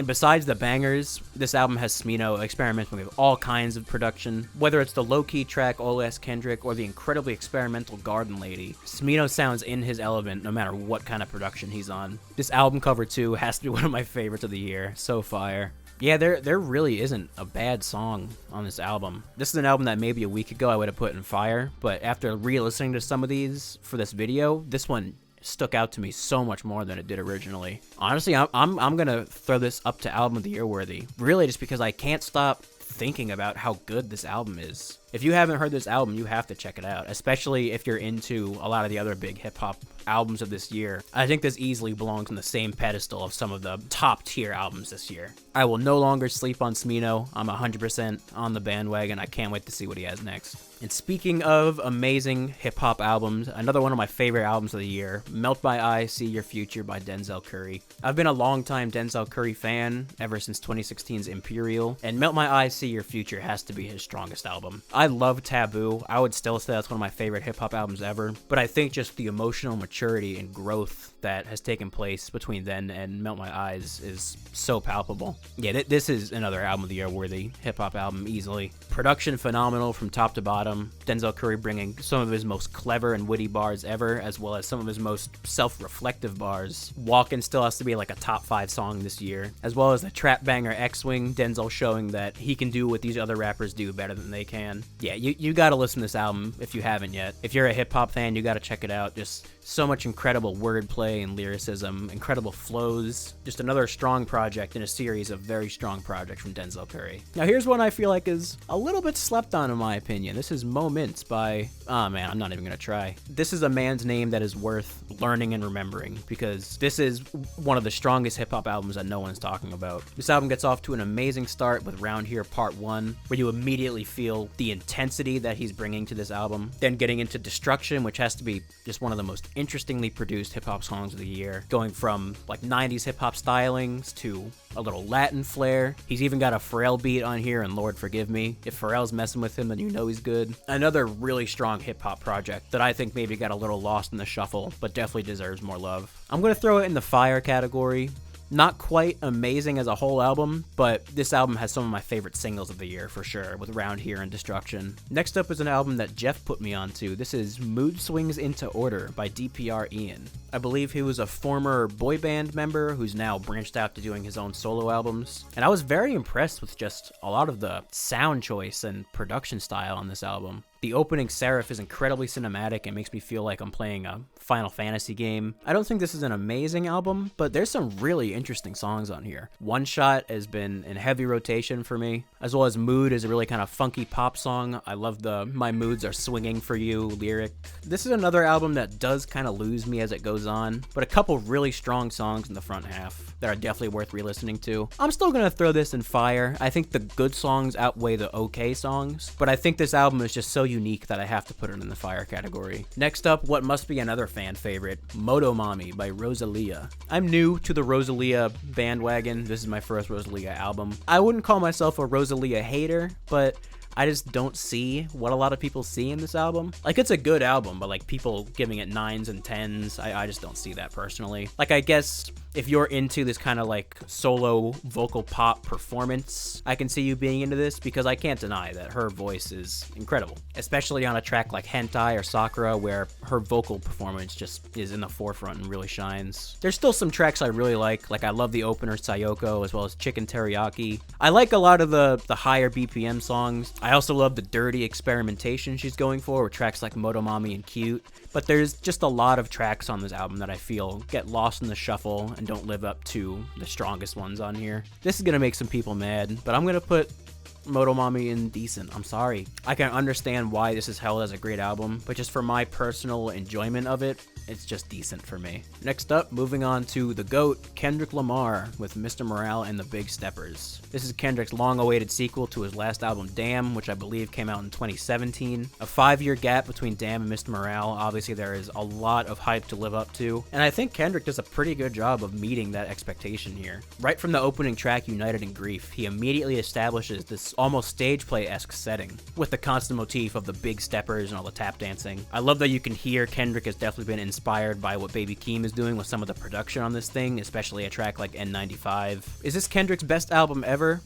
besides the bangers, this album has Smino experimenting with all kinds of production. Whether it's the low-key track Ole S. Kendrick or the incredibly experimental Garden Lady, Smino sounds in his element no matter what kind of production he's on. This album cover too has to be one of my favorites of the year. So fire. Yeah, there really isn't a bad song on this album. This is an album that maybe a week ago I would have put in fire, but after re-listening to some of these for this video, this one stuck out to me so much more than it did originally. Honestly, I'm gonna throw this up to album of the year worthy, really just because I can't stop thinking about how good this album is. If you haven't heard this album, you have to check it out, especially if you're into a lot of the other big hip-hop albums of this year. I think this easily belongs on the same pedestal of some of the top tier albums this year. I will no longer sleep on Smino. I'm 100% on the bandwagon. I can't wait to see what he has next. And speaking of amazing hip-hop albums, another one of my favorite albums of the year, Melt My Eye, See Your Future by Denzel Curry. I've been a longtime Denzel Curry fan ever since 2016's Imperial, and Melt My Eye, See Your Future has to be his strongest album. I love Taboo. I would still say that's one of my favorite hip-hop albums ever, but I think just the emotional maturity and growth that has taken place between then and Melt My Eyes is so palpable. Yeah, this is another album of the year worthy hip-hop album easily. Production phenomenal from top to bottom. Denzel Curry bringing some of his most clever and witty bars ever, as well as some of his most self-reflective bars. Walkin' still has to be like a top 5 song this year, as well as the trap banger X-Wing, Denzel showing that he can do what these other rappers do better than they can. Yeah, you gotta listen to this album if you haven't yet. If you're a hip-hop fan, you gotta check it out. Just so much incredible wordplay and lyricism, incredible flows. Just another strong project in a series of very strong projects from Denzel Curry. Now here's one I feel like is a little bit slept on in my opinion. This is Moments by, oh man, I'm not even gonna try. This is a man's name that is worth learning and remembering, because this is one of the strongest hip-hop albums that no one's talking about. This album gets off to an amazing start with Round Here Part 1, where you immediately feel the intensity that he's bringing to this album. Then getting into Destruction, which has to be just one of the most interestingly produced hip-hop songs of the year, going from like 90s hip-hop stylings to a little Latin flair. He's even got a Pharrell beat on here, and Lord forgive me, if Pharrell's messing with him, then you know he's good. Another really strong hip-hop project that I think maybe got a little lost in the shuffle, but definitely deserves more love. I'm gonna throw it in the fire category. Not quite amazing as a whole album, but this album has some of my favorite singles of the year for sure, with Round Here and Destruction. Next up is an album that Jeff put me onto. This is Mood Swings Into Order by DPR Ian. I believe he was a former boy band member who's now branched out to doing his own solo albums, and I was very impressed with just a lot of the sound choice and production style on this album. The opening Seraph is incredibly cinematic and makes me feel like I'm playing a Final Fantasy game. I don't think this is an amazing album, but there's some really interesting songs on here. One Shot has been in heavy rotation for me, as well as Mood is a really kind of funky pop song. I love the My Moods Are Swinging For You lyric. This is another album that does kind of lose me as it goes on, but a couple really strong songs in the front half that are definitely worth re-listening to. I'm still gonna throw this in fire. I think the good songs outweigh the okay songs, but I think this album is just so unique that I have to put it in the fire category. Next up, what must be another fan favorite, Motomami by Rosalia. I'm new to the Rosalia bandwagon. This is my first Rosalia album. I wouldn't call myself a Rosalia hater, but I just don't see what a lot of people see in this album. Like, it's a good album, but like people giving it 9s and 10s, I just don't see that personally. Like, I guess if you're into this kind of like solo vocal pop performance, I can see you being into this, because I can't deny that her voice is incredible, especially on a track like Hentai or Sakura, where her vocal performance just is in the forefront and really shines. There's still some tracks I really like I love the opener Sayoko, as well as Chicken Teriyaki. I like a lot of the higher BPM songs. I also love the dirty experimentation she's going for with tracks like Motomami and Cute, but there's just a lot of tracks on this album that I feel get lost in the shuffle and don't live up to the strongest ones on here. This is gonna make some people mad, but I'm gonna put Motomami in decent. I'm sorry. I can understand why this is held as a great album, but just for my personal enjoyment of it, it's just decent for me. Next up, moving on to the GOAT, Kendrick Lamar with Mr. Morale and the Big Steppers. This is Kendrick's long-awaited sequel to his last album, Damn, which I believe came out in 2017. A 5-year gap between Damn and Mr. Morale. Obviously, there is a lot of hype to live up to, and I think Kendrick does a pretty good job of meeting that expectation here. Right from the opening track, United in Grief, he immediately establishes this almost stage play-esque setting, with the constant motif of the big steppers and all the tap dancing. I love that you can hear Kendrick has definitely been inspired by what Baby Keem is doing with some of the production on this thing, especially a track like N95. Is this Kendrick's best album ever?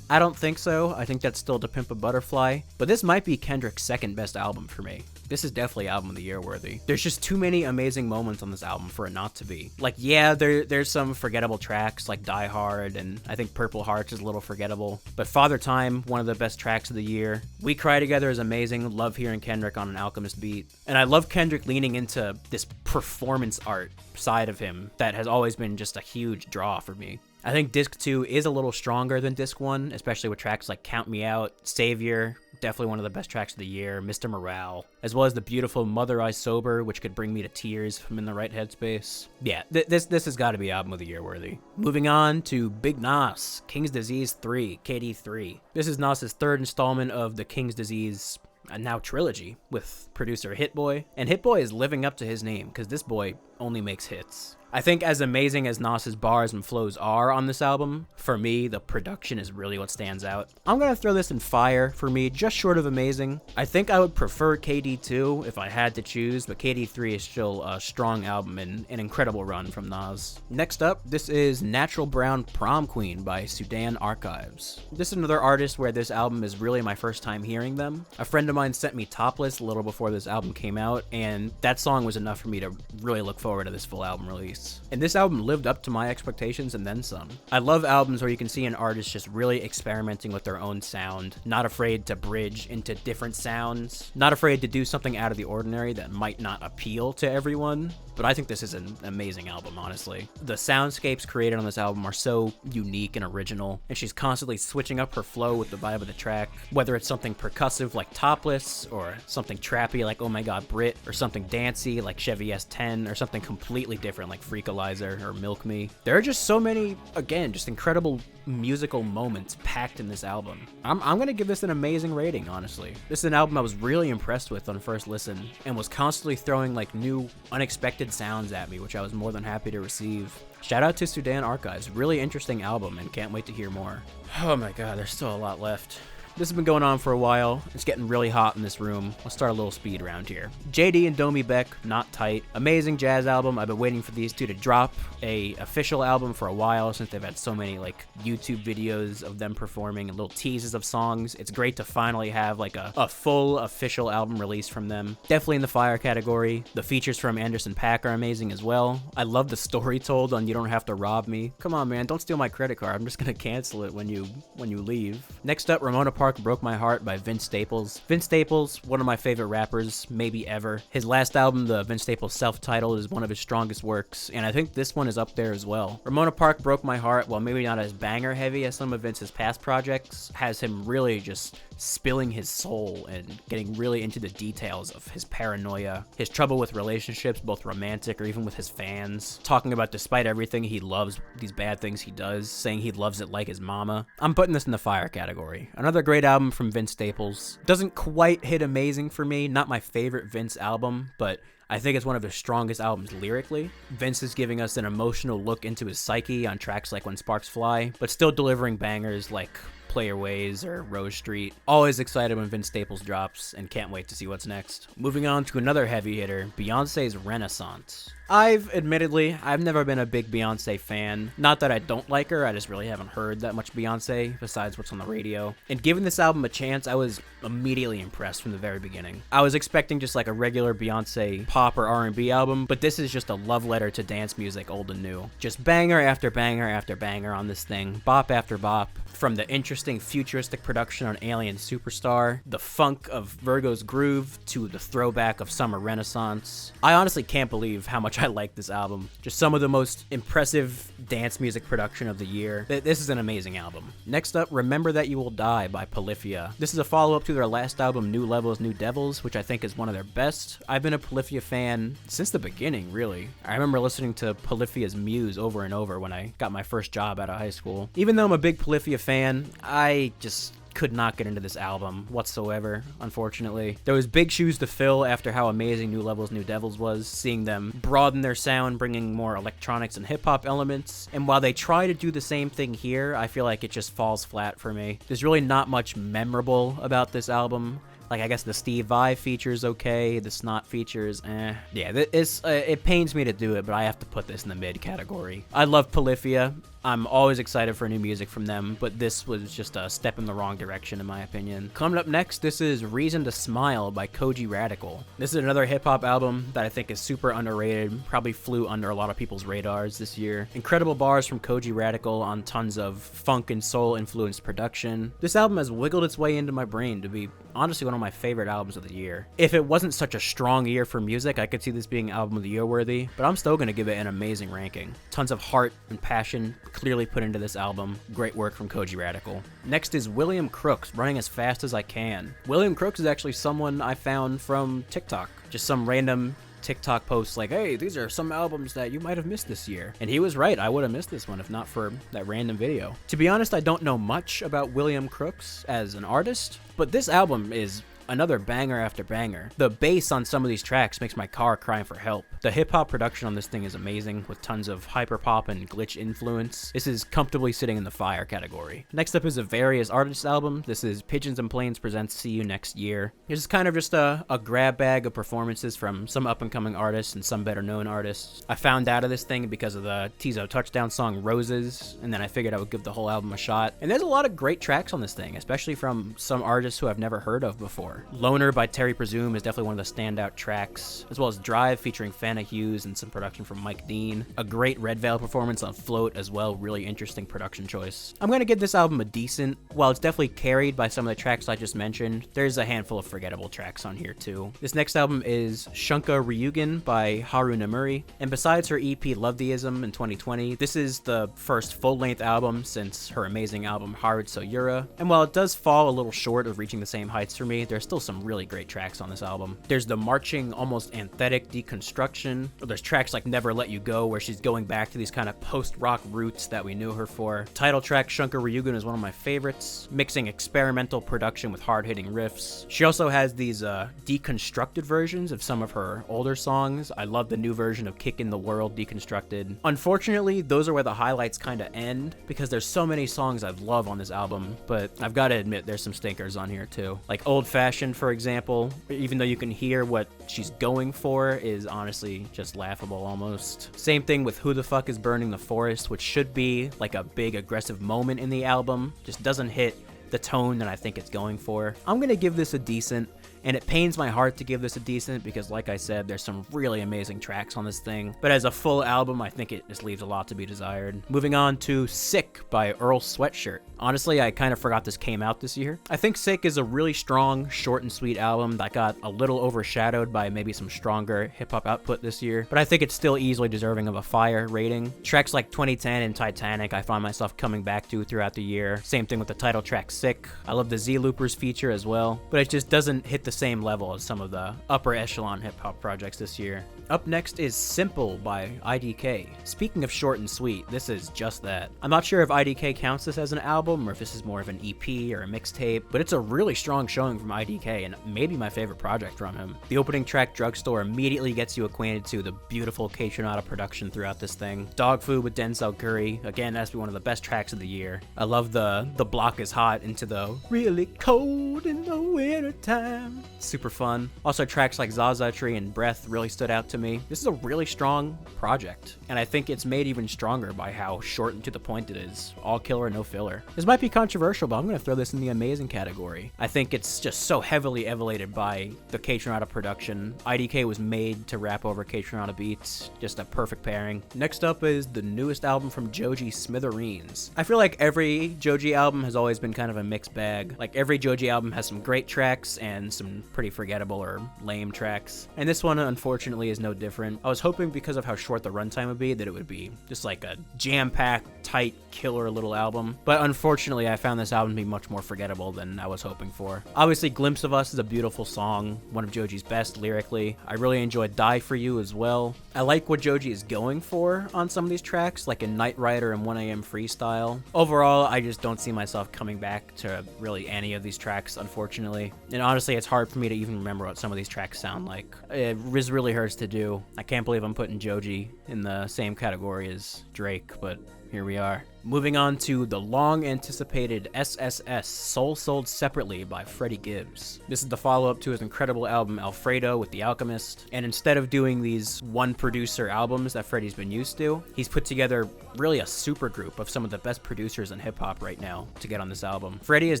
I don't think so. I think that's still To Pimp a Butterfly, but this might be Kendrick's second best album for me. This is definitely album of the year worthy. There's just too many amazing moments on this album for it not to be. Like, yeah, there's some forgettable tracks like Die Hard, and I think Purple Hearts is a little forgettable, but Father Time, one of the best tracks of the year. We Cry Together is amazing. Love hearing Kendrick on an Alchemist beat. And I love Kendrick leaning into this performance art side of him that has always been just a huge draw for me. I think Disc 2 is a little stronger than Disc 1, especially with tracks like Count Me Out, Savior, definitely one of the best tracks of the year, Mr. Morale, as well as the beautiful Mother I Sober, which could bring me to tears if I'm in the right headspace. Yeah, this has got to be album of the year worthy. Moving on to Big Nas, King's Disease 3, KD3. This is Nas's third installment of the King's Disease now trilogy with producer Hit Boy, and Hit Boy is living up to his name because this boy only makes hits. I think as amazing as Nas's bars and flows are on this album, for me, the production is really what stands out. I'm gonna throw this in fire for me, just short of amazing. I think I would prefer KD2 if I had to choose, but KD3 is still a strong album and an incredible run from Nas. Next up, this is Natural Brown Prom Queen by Sudan Archives. This is another artist where this album is really my first time hearing them. A friend of mine sent me Topless a little before this album came out, and that song was enough for me to really look forward to this full album release. And this album lived up to my expectations and then some. I love albums where you can see an artist just really experimenting with their own sound, not afraid to bridge into different sounds, not afraid to do something out of the ordinary that might not appeal to everyone. But I think this is an amazing album, honestly. The soundscapes created on this album are so unique and original, and she's constantly switching up her flow with the vibe of the track, whether it's something percussive like Topless, or something trappy like Oh My God Brit, or something dancey like Chevy S10, or something completely different like Freakalizer or Milk Me. There are just so many, again, just incredible musical moments packed in this album. I'm gonna give this an amazing rating, honestly. This is an album I was really impressed with on first listen, and was constantly throwing like new, unexpected sounds at me, which I was more than happy to receive. Shout out to Sudan Archives, really interesting album, and can't wait to hear more. Oh my god, there's still a lot left. This has been going on for a while. It's getting really hot in this room. Let's start a little speed round here. JD and Domi Beck, Not Tight. Amazing jazz album. I've been waiting for these two to drop a official album for a while since they've had so many like YouTube videos of them performing and little teases of songs. It's great to finally have like a full official album release from them. Definitely in the fire category. The features from Anderson .Paak are amazing as well. I love the story told on You Don't Have to Rob Me. Come on, man, don't steal my credit card. I'm just gonna cancel it when you leave. Next up, Ramona Park Broke My Heart by Vince Staples. Vince Staples, one of my favorite rappers, maybe ever. His last album, the Vince Staples self-titled, is one of his strongest works, and I think this one is up there as well. Ramona Park Broke My Heart, while maybe not as banger heavy as some of Vince's past projects, has him really just spilling his soul and getting really into the details of his paranoia, his trouble with relationships, both romantic or even with his fans, talking about despite everything he loves these bad things he does, saying he loves it like his mama. I'm putting this in the fire category. Another great album from Vince Staples. Doesn't quite hit amazing for me, not my favorite Vince album, but I think it's one of his strongest albums lyrically. Vince is giving us an emotional look into his psyche on tracks like When Sparks Fly, but still delivering bangers like Play Your Ways or Rose Street. Always excited when Vince Staples drops and can't wait to see what's next. Moving on to another heavy hitter, Beyonce's Renaissance. I've never been a big Beyonce fan. Not that I don't like her, I just really haven't heard that much Beyonce besides what's on the radio. And giving this album a chance, I was immediately impressed from the very beginning. I was expecting just like a regular Beyonce pop or R&B album, but this is just a love letter to dance music, old and new. Just banger after banger after banger on this thing, bop after bop. From the interesting futuristic production on Alien Superstar, the funk of Virgo's Groove, to the throwback of Summer Renaissance. I honestly can't believe how much I like this album. Just some of the most impressive dance music production of the year. This is an amazing album. Next up, Remember That You Will Die by Polyphia. This is a follow-up to their last album, New Levels, New Devils, which I think is one of their best. I've been a Polyphia fan since the beginning, really. I remember listening to Polyphia's Muse over and over when I got my first job out of high school. Even though I'm a big Polyphia fan, I just could not get into this album whatsoever, unfortunately. There was big shoes to fill after how amazing New Levels, New Devils was, seeing them broaden their sound, bringing more electronics and hip-hop elements. And while they try to do the same thing here, I feel like it just falls flat for me. There's really not much memorable about this album. Like, I guess the Steve Vai feature's okay, the Snot features, eh. Yeah, it pains me to do it, but I have to put this in the mid category. I love Polyphia. I'm always excited for new music from them, but this was just a step in the wrong direction in my opinion. Coming up next, this is Reason to Smile by Kojey Radical. This is another hip-hop album that I think is super underrated, probably flew under a lot of people's radars this year. Incredible bars from Kojey Radical on tons of funk and soul influenced production. This album has wiggled its way into my brain to be honestly one of my favorite albums of the year. If it wasn't such a strong year for music, I could see this being album of the year worthy, but I'm still gonna give it an amazing ranking. Tons of heart and passion, clearly put into this album. Great work from Kojey Radical. Next is William Crooks, Running as Fast as I Can. William Crooks is actually someone I found from TikTok. Just some random TikTok posts like, hey, these are some albums that you might have missed this year. And he was right, I would have missed this one if not for that random video. To be honest, I don't know much about William Crooks as an artist, but this album is another banger after banger. The bass on some of these tracks makes my car cry for help. The hip-hop production on this thing is amazing, with tons of hyperpop and glitch influence. This is comfortably sitting in the fire category. Next up is a Various Artists album. This is Pigeons and Planes presents See You Next Year. This is kind of just a grab bag of performances from some up-and-coming artists and some better-known artists. I found out of this thing because of the Tizo Touchdown song Roses, and then I figured I would give the whole album a shot. And there's a lot of great tracks on this thing, especially from some artists who I've never heard of before. Loner by Terry Presume is definitely one of the standout tracks, as well as Drive featuring Fana Hughes and some production from Mike Dean. A great Red Veil performance on Float as well, really interesting production choice. I'm gonna give this album a decent. While it's definitely carried by some of the tracks I just mentioned, there's a handful of forgettable tracks on here too. This next album is Shunka Ryugen by Haru Nemuri, and besides her EP Love Theism in 2020, this is the first full-length album since her amazing album Haru Soyura, and while it does fall a little short of reaching the same heights for me, there's still some really great tracks on this album. There's the marching, almost anthetic deconstruction. There's tracks like Never Let You Go, where she's going back to these kind of post-rock roots that we knew her for. Title track Shunka Ryugen is one of my favorites, mixing experimental production with hard-hitting riffs. She also has these deconstructed versions of some of her older songs. I love the new version of Kick in the World Deconstructed. Unfortunately, those are where the highlights kind of end, because there's so many songs I love on this album, but I've got to admit there's some stinkers on here too. Like Old Fashioned, for example, even though you can hear what she's going for, is honestly just laughable almost. Same thing with Who the Fuck is Burning the Forest, which should be like a big aggressive moment in the album, just doesn't hit the tone that I think it's going for. I'm gonna give this a decent, and it pains my heart to give this a decent because, like I said, there's some really amazing tracks on this thing, but as a full album, I think it just leaves a lot to be desired. Moving on to Sick by Earl Sweatshirt. Honestly, I kind of forgot this came out this year. I think Sick is a really strong, short and sweet album that got a little overshadowed by maybe some stronger hip-hop output this year, but I think it's still easily deserving of a fire rating. Tracks like 2010 and Titanic I find myself coming back to throughout the year. Same thing with the title track Sick. I love the Z-Loopers feature as well, but it just doesn't hit the same level as some of the upper echelon hip-hop projects this year. Up next is Simple by IDK. Speaking of short and sweet, this is just that. I'm not sure if IDK counts this as an album or if this is more of an EP or a mixtape, but it's a really strong showing from IDK and maybe my favorite project from him. The opening track Drugstore immediately gets you acquainted to the beautiful Kaytranada production throughout this thing. Dog Food with Denzel Curry, again, that's one of the best tracks of the year. I love the block is hot into the really cold in the winter time. Super fun. Also, tracks like Zaza Tree and Breath really stood out to me. This is a really strong project, and I think it's made even stronger by how short and to the point it is. All killer, no filler. This might be controversial, but I'm going to throw this in the amazing category. I think it's just so heavily elevated by the Kaytranada production. IDK was made to rap over Kaytranada beats. Just a perfect pairing. Next up is the newest album from Joji, Smithereens. I feel like every Joji album has always been kind of a mixed bag. Like every Joji album has some great tracks and some pretty forgettable or lame tracks. And this one, unfortunately, is no different. I was hoping because of how short the runtime would be that it would be just like a jam-packed, tight, killer little album. But unfortunately, I found this album to be much more forgettable than I was hoping for. Obviously, Glimpse of Us is a beautiful song, one of Joji's best lyrically. I really enjoyed Die For You as well. I like what Joji is going for on some of these tracks, like in Night Rider and 1AM Freestyle. Overall, I just don't see myself coming back to really any of these tracks, unfortunately. And honestly, it's hard for me to even remember what some of these tracks sound like. It really hurts to do. I can't believe I'm putting Joji in the same category as Drake, but here we are. Moving on to the long-anticipated SSS, Soul Sold Separately by Freddie Gibbs. This is the follow-up to his incredible album Alfredo with The Alchemist, and instead of doing these one-producer albums that Freddie's been used to, he's put together really a super group of some of the best producers in hip-hop right now to get on this album. Freddie has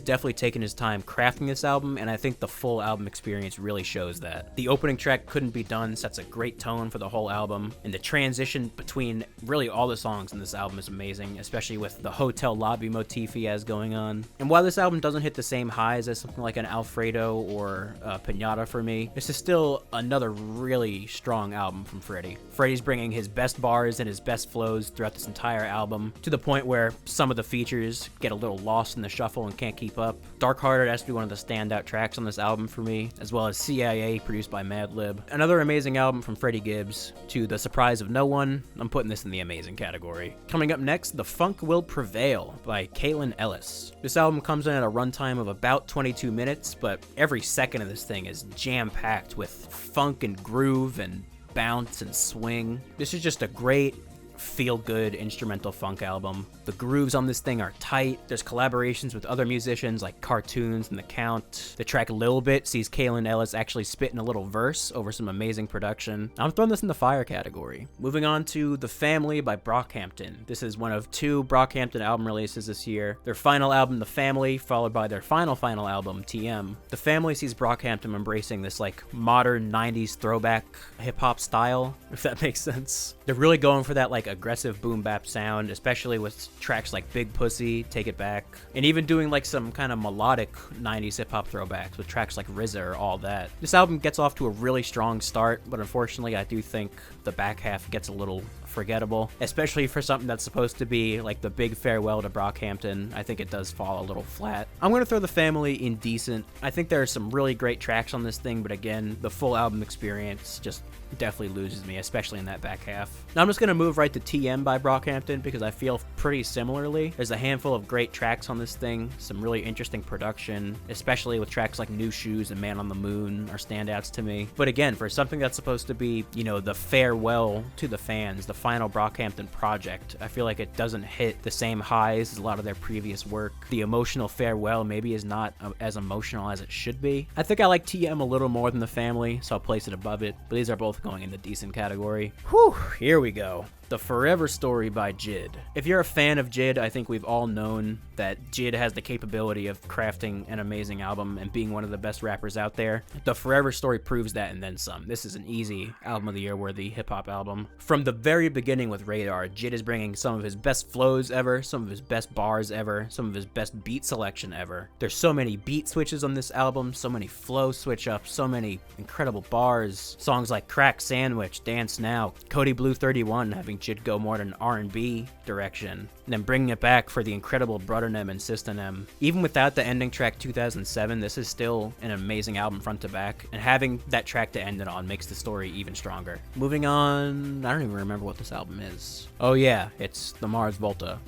definitely taken his time crafting this album, and I think the full album experience really shows that. The opening track Couldn't Be Done sets a great tone for the whole album, and the transition between really all the songs in this album is amazing. amazing, especially with the hotel lobby motif he has going on. And while this album doesn't hit the same highs as something like an Alfredo or Pinata for me, this is still another really strong album from Freddie. Freddie's bringing his best bars and his best flows throughout this entire album, to the point where some of the features get a little lost in the shuffle and can't keep up. Dark Hearted has to be one of the standout tracks on this album for me, as well as CIA, produced by Madlib. Another amazing album from Freddie Gibbs. To the surprise of no one, I'm putting this in the amazing category. Coming up next, The Funk Will Prevail by Kaylin Ellis. This album comes in at a runtime of about 22 minutes, but every second of this thing is jam-packed with funk and groove and bounce and swing. This is just a great, feel-good instrumental funk album. The grooves on this thing are tight. There's collaborations with other musicians like Cartoons and The Count. The track Lil Bit sees Kaylin Ellis actually spitting a little verse over some amazing production. I'm throwing this in the fire category. Moving on to The Family by Brockhampton. This is one of 2 Brockhampton album releases this year. Their final album, The Family, followed by their final album, TM. The Family sees Brockhampton embracing this like modern 90s throwback hip-hop style, if that makes sense. They're really going for that like aggressive boom bap sound, especially with tracks like Big Pussy, Take It Back, and even doing like some kind of melodic 90s hip-hop throwbacks with tracks like RZA or All That. This album gets off to a really strong start, but unfortunately I do think the back half gets a little forgettable, especially for something that's supposed to be like the big farewell to Brockhampton. I think it does fall a little flat. I'm going to throw The Family in decent. I think there are some really great tracks on this thing, but again, the full album experience just definitely loses me, especially in that back half. Now I'm just going to move right to TM by Brockhampton because I feel pretty similarly. There's a handful of great tracks on this thing, some really interesting production, especially with tracks like New Shoes and Man on the Moon are standouts to me. But again, for something that's supposed to be, you know, the farewell to the fans, the final Brockhampton project, I feel like it doesn't hit the same highs as a lot of their previous work. The emotional farewell maybe is not as emotional as it should be. I think I like TM a little more than The Family, so I'll place it above it, but these are both going in the decent category. Whew, here we go. The Forever Story by JID. If you're a fan of JID, I think we've all known that JID has the capability of crafting an amazing album and being one of the best rappers out there. The Forever Story proves that and then some. This is an easy album of the year worthy hip-hop album. From the very beginning with Radar, JID is bringing some of his best flows ever, some of his best bars ever, some of his best beat selection ever. There's so many beat switches on this album, so many flow switch ups, so many incredible bars. Songs like Crack Sandwich, Dance Now, Cody Blue 31 having JID go more than R&B direction, and then bringing it back for the incredible Bruddernem and Systenem. Even without the ending track 2007, this is still an amazing album front to back, and having that track to end it on makes the story even stronger. Moving on, I don't even remember what this album is. Oh yeah, it's The Mars Volta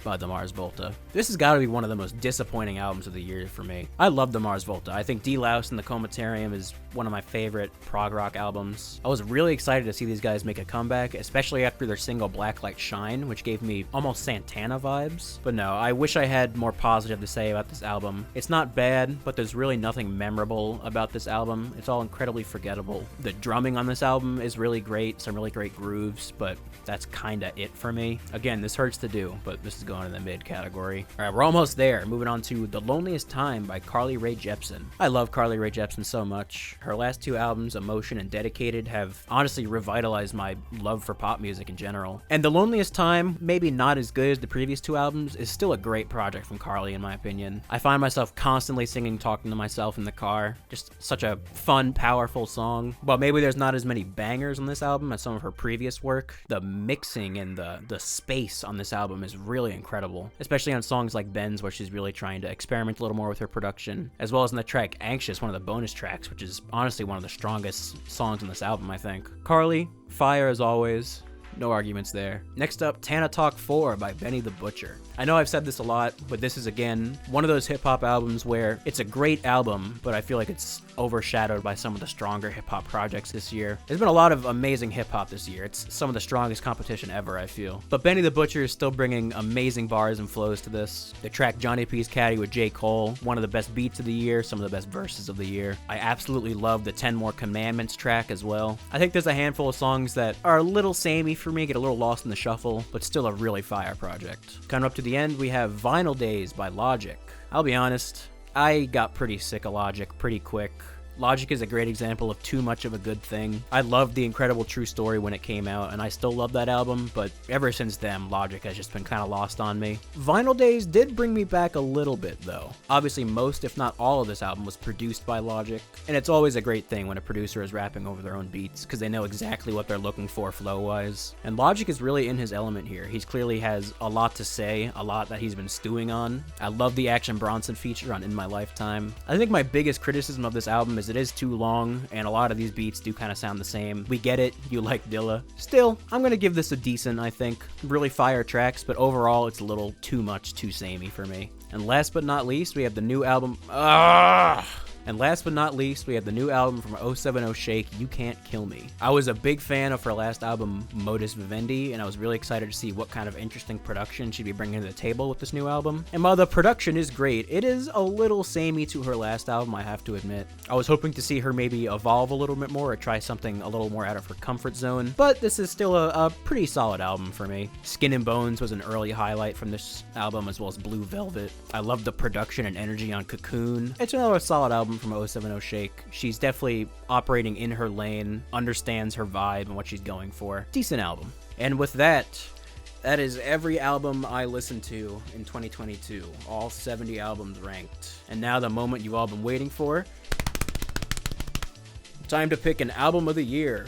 by The Mars Volta. This has got to be one of the most disappointing albums of the year for me. I love The Mars Volta. I think D-Louse and The Comatarium is one of my favorite prog rock albums. I was really excited to see these guys make a comeback, especially after their single Blacklight Shine, which gave me almost Santana vibes. But no, I wish I had more positive to say about this album. It's not bad, but there's really nothing memorable about this album. It's all incredibly forgettable. The drumming on this album is really great, some really great grooves, but that's kinda it for me. Again, this hurts to do, but this is going in the mid category. Alright, we're almost there. Moving on to The Loneliest Time by Carly Rae Jepsen. I love Carly Rae Jepsen so much. Her last 2 albums, Emotion and Dedicated, have honestly revitalized my love for pop music in general. And The Loneliest Time, maybe not as good as the previous 2 albums, is still a great project from Carly in my opinion. I find myself constantly singing Talking to Myself in the car. Just such a fun, powerful song. While maybe there's not as many bangers on this album as some of her previous work, the mixing and the space on this album is really incredible, especially on songs like Benz, where she's really trying to experiment a little more with her production, as well as in the track Anxious, one of the bonus tracks, which is honestly one of the strongest songs on this album, I think. Carly, fire as always. No arguments there. Next up, Tana Talk 4 by Benny the Butcher. I know I've said this a lot, but this is again one of those hip-hop albums where it's a great album, but I feel like it's overshadowed by some of the stronger hip-hop projects this year. There's been a lot of amazing hip-hop this year. It's some of the strongest competition ever, I feel. But Benny the Butcher is still bringing amazing bars and flows to this. The track Johnny P's Caddy with J. Cole, one of the best beats of the year, some of the best verses of the year. I absolutely love the 10 More Commandments track as well. I think there's a handful of songs that are a little samey for me, get a little lost in the shuffle, but still a really fire project. Coming up to the end, we have Vinyl Days by Logic. I'll be honest, I got pretty sick of Logic pretty quick. Logic is a great example of too much of a good thing. I loved The Incredible True Story when it came out, and I still love that album, but ever since then, Logic has just been kind of lost on me. Vinyl Days did bring me back a little bit, though. Obviously, most, if not all of this album was produced by Logic, and it's always a great thing when a producer is rapping over their own beats, because they know exactly what they're looking for flow-wise. And Logic is really in his element here. He clearly has a lot to say, a lot that he's been stewing on. I love the Action Bronson feature on In My Lifetime. I think my biggest criticism of this album is it is too long, and a lot of these beats do kind of sound the same. We get it, you like Dilla. Still, I'm gonna give this a decent, I think. Really fire tracks, but overall, it's a little too much, too samey for me. And last but not least, we have the new album. And last but not least, we have the new album from 070 Shake, You Can't Kill Me. I was a big fan of her last album, Modus Vivendi, and I was really excited to see what kind of interesting production she'd be bringing to the table with this new album. And while the production is great, it is a little samey to her last album, I have to admit. I was hoping to see her maybe evolve a little bit more or try something a little more out of her comfort zone, but this is still a pretty solid album for me. Skin and Bones was an early highlight from this album, as well as Blue Velvet. I love the production and energy on Cocoon. It's another solid album from 070 Shake. She's definitely operating in her lane, understands her vibe and what she's going for. Decent album. And with that is every album I listened to in 2022. All 70 albums ranked. And now the moment you've all been waiting for. Time to pick an album of the year.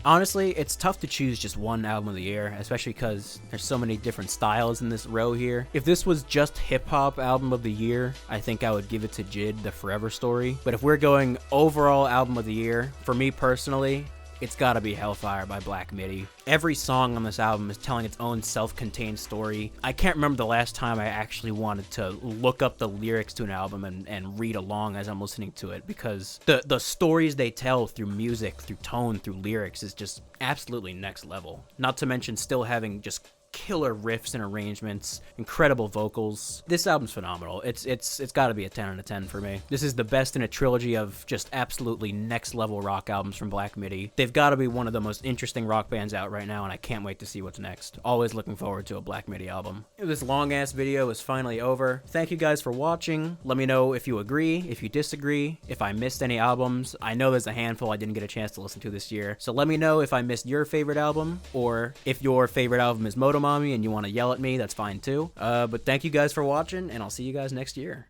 Honestly, it's tough to choose just one album of the year, especially because there's so many different styles in this row here. If this was just hip-hop album of the year, I think I would give it to JID, The Forever Story. But if we're going overall album of the year, for me personally, it's gotta be Hellfire by Black Midi. Every song on this album is telling its own self-contained story. I can't remember the last time I actually wanted to look up the lyrics to an album and read along as I'm listening to it, because the stories they tell through music, through tone, through lyrics is just absolutely next level. Not to mention still having just killer riffs and arrangements, incredible vocals. This album's phenomenal. It's got to be a 10 out of 10 for me. This is the best in a trilogy of just absolutely next level rock albums from Black Midi. They've got to be one of the most interesting rock bands out right now, and I can't wait to see what's next. Always looking forward to a Black Midi album. This long ass video is finally over. Thank you guys for watching. Let me know if you agree, if you disagree, if I missed any albums. I know there's a handful I didn't get a chance to listen to this year, so let me know if I missed your favorite album, or if your favorite album is Motomami and you want to yell at me, that's fine too. But thank you guys for watching, and I'll see you guys next year.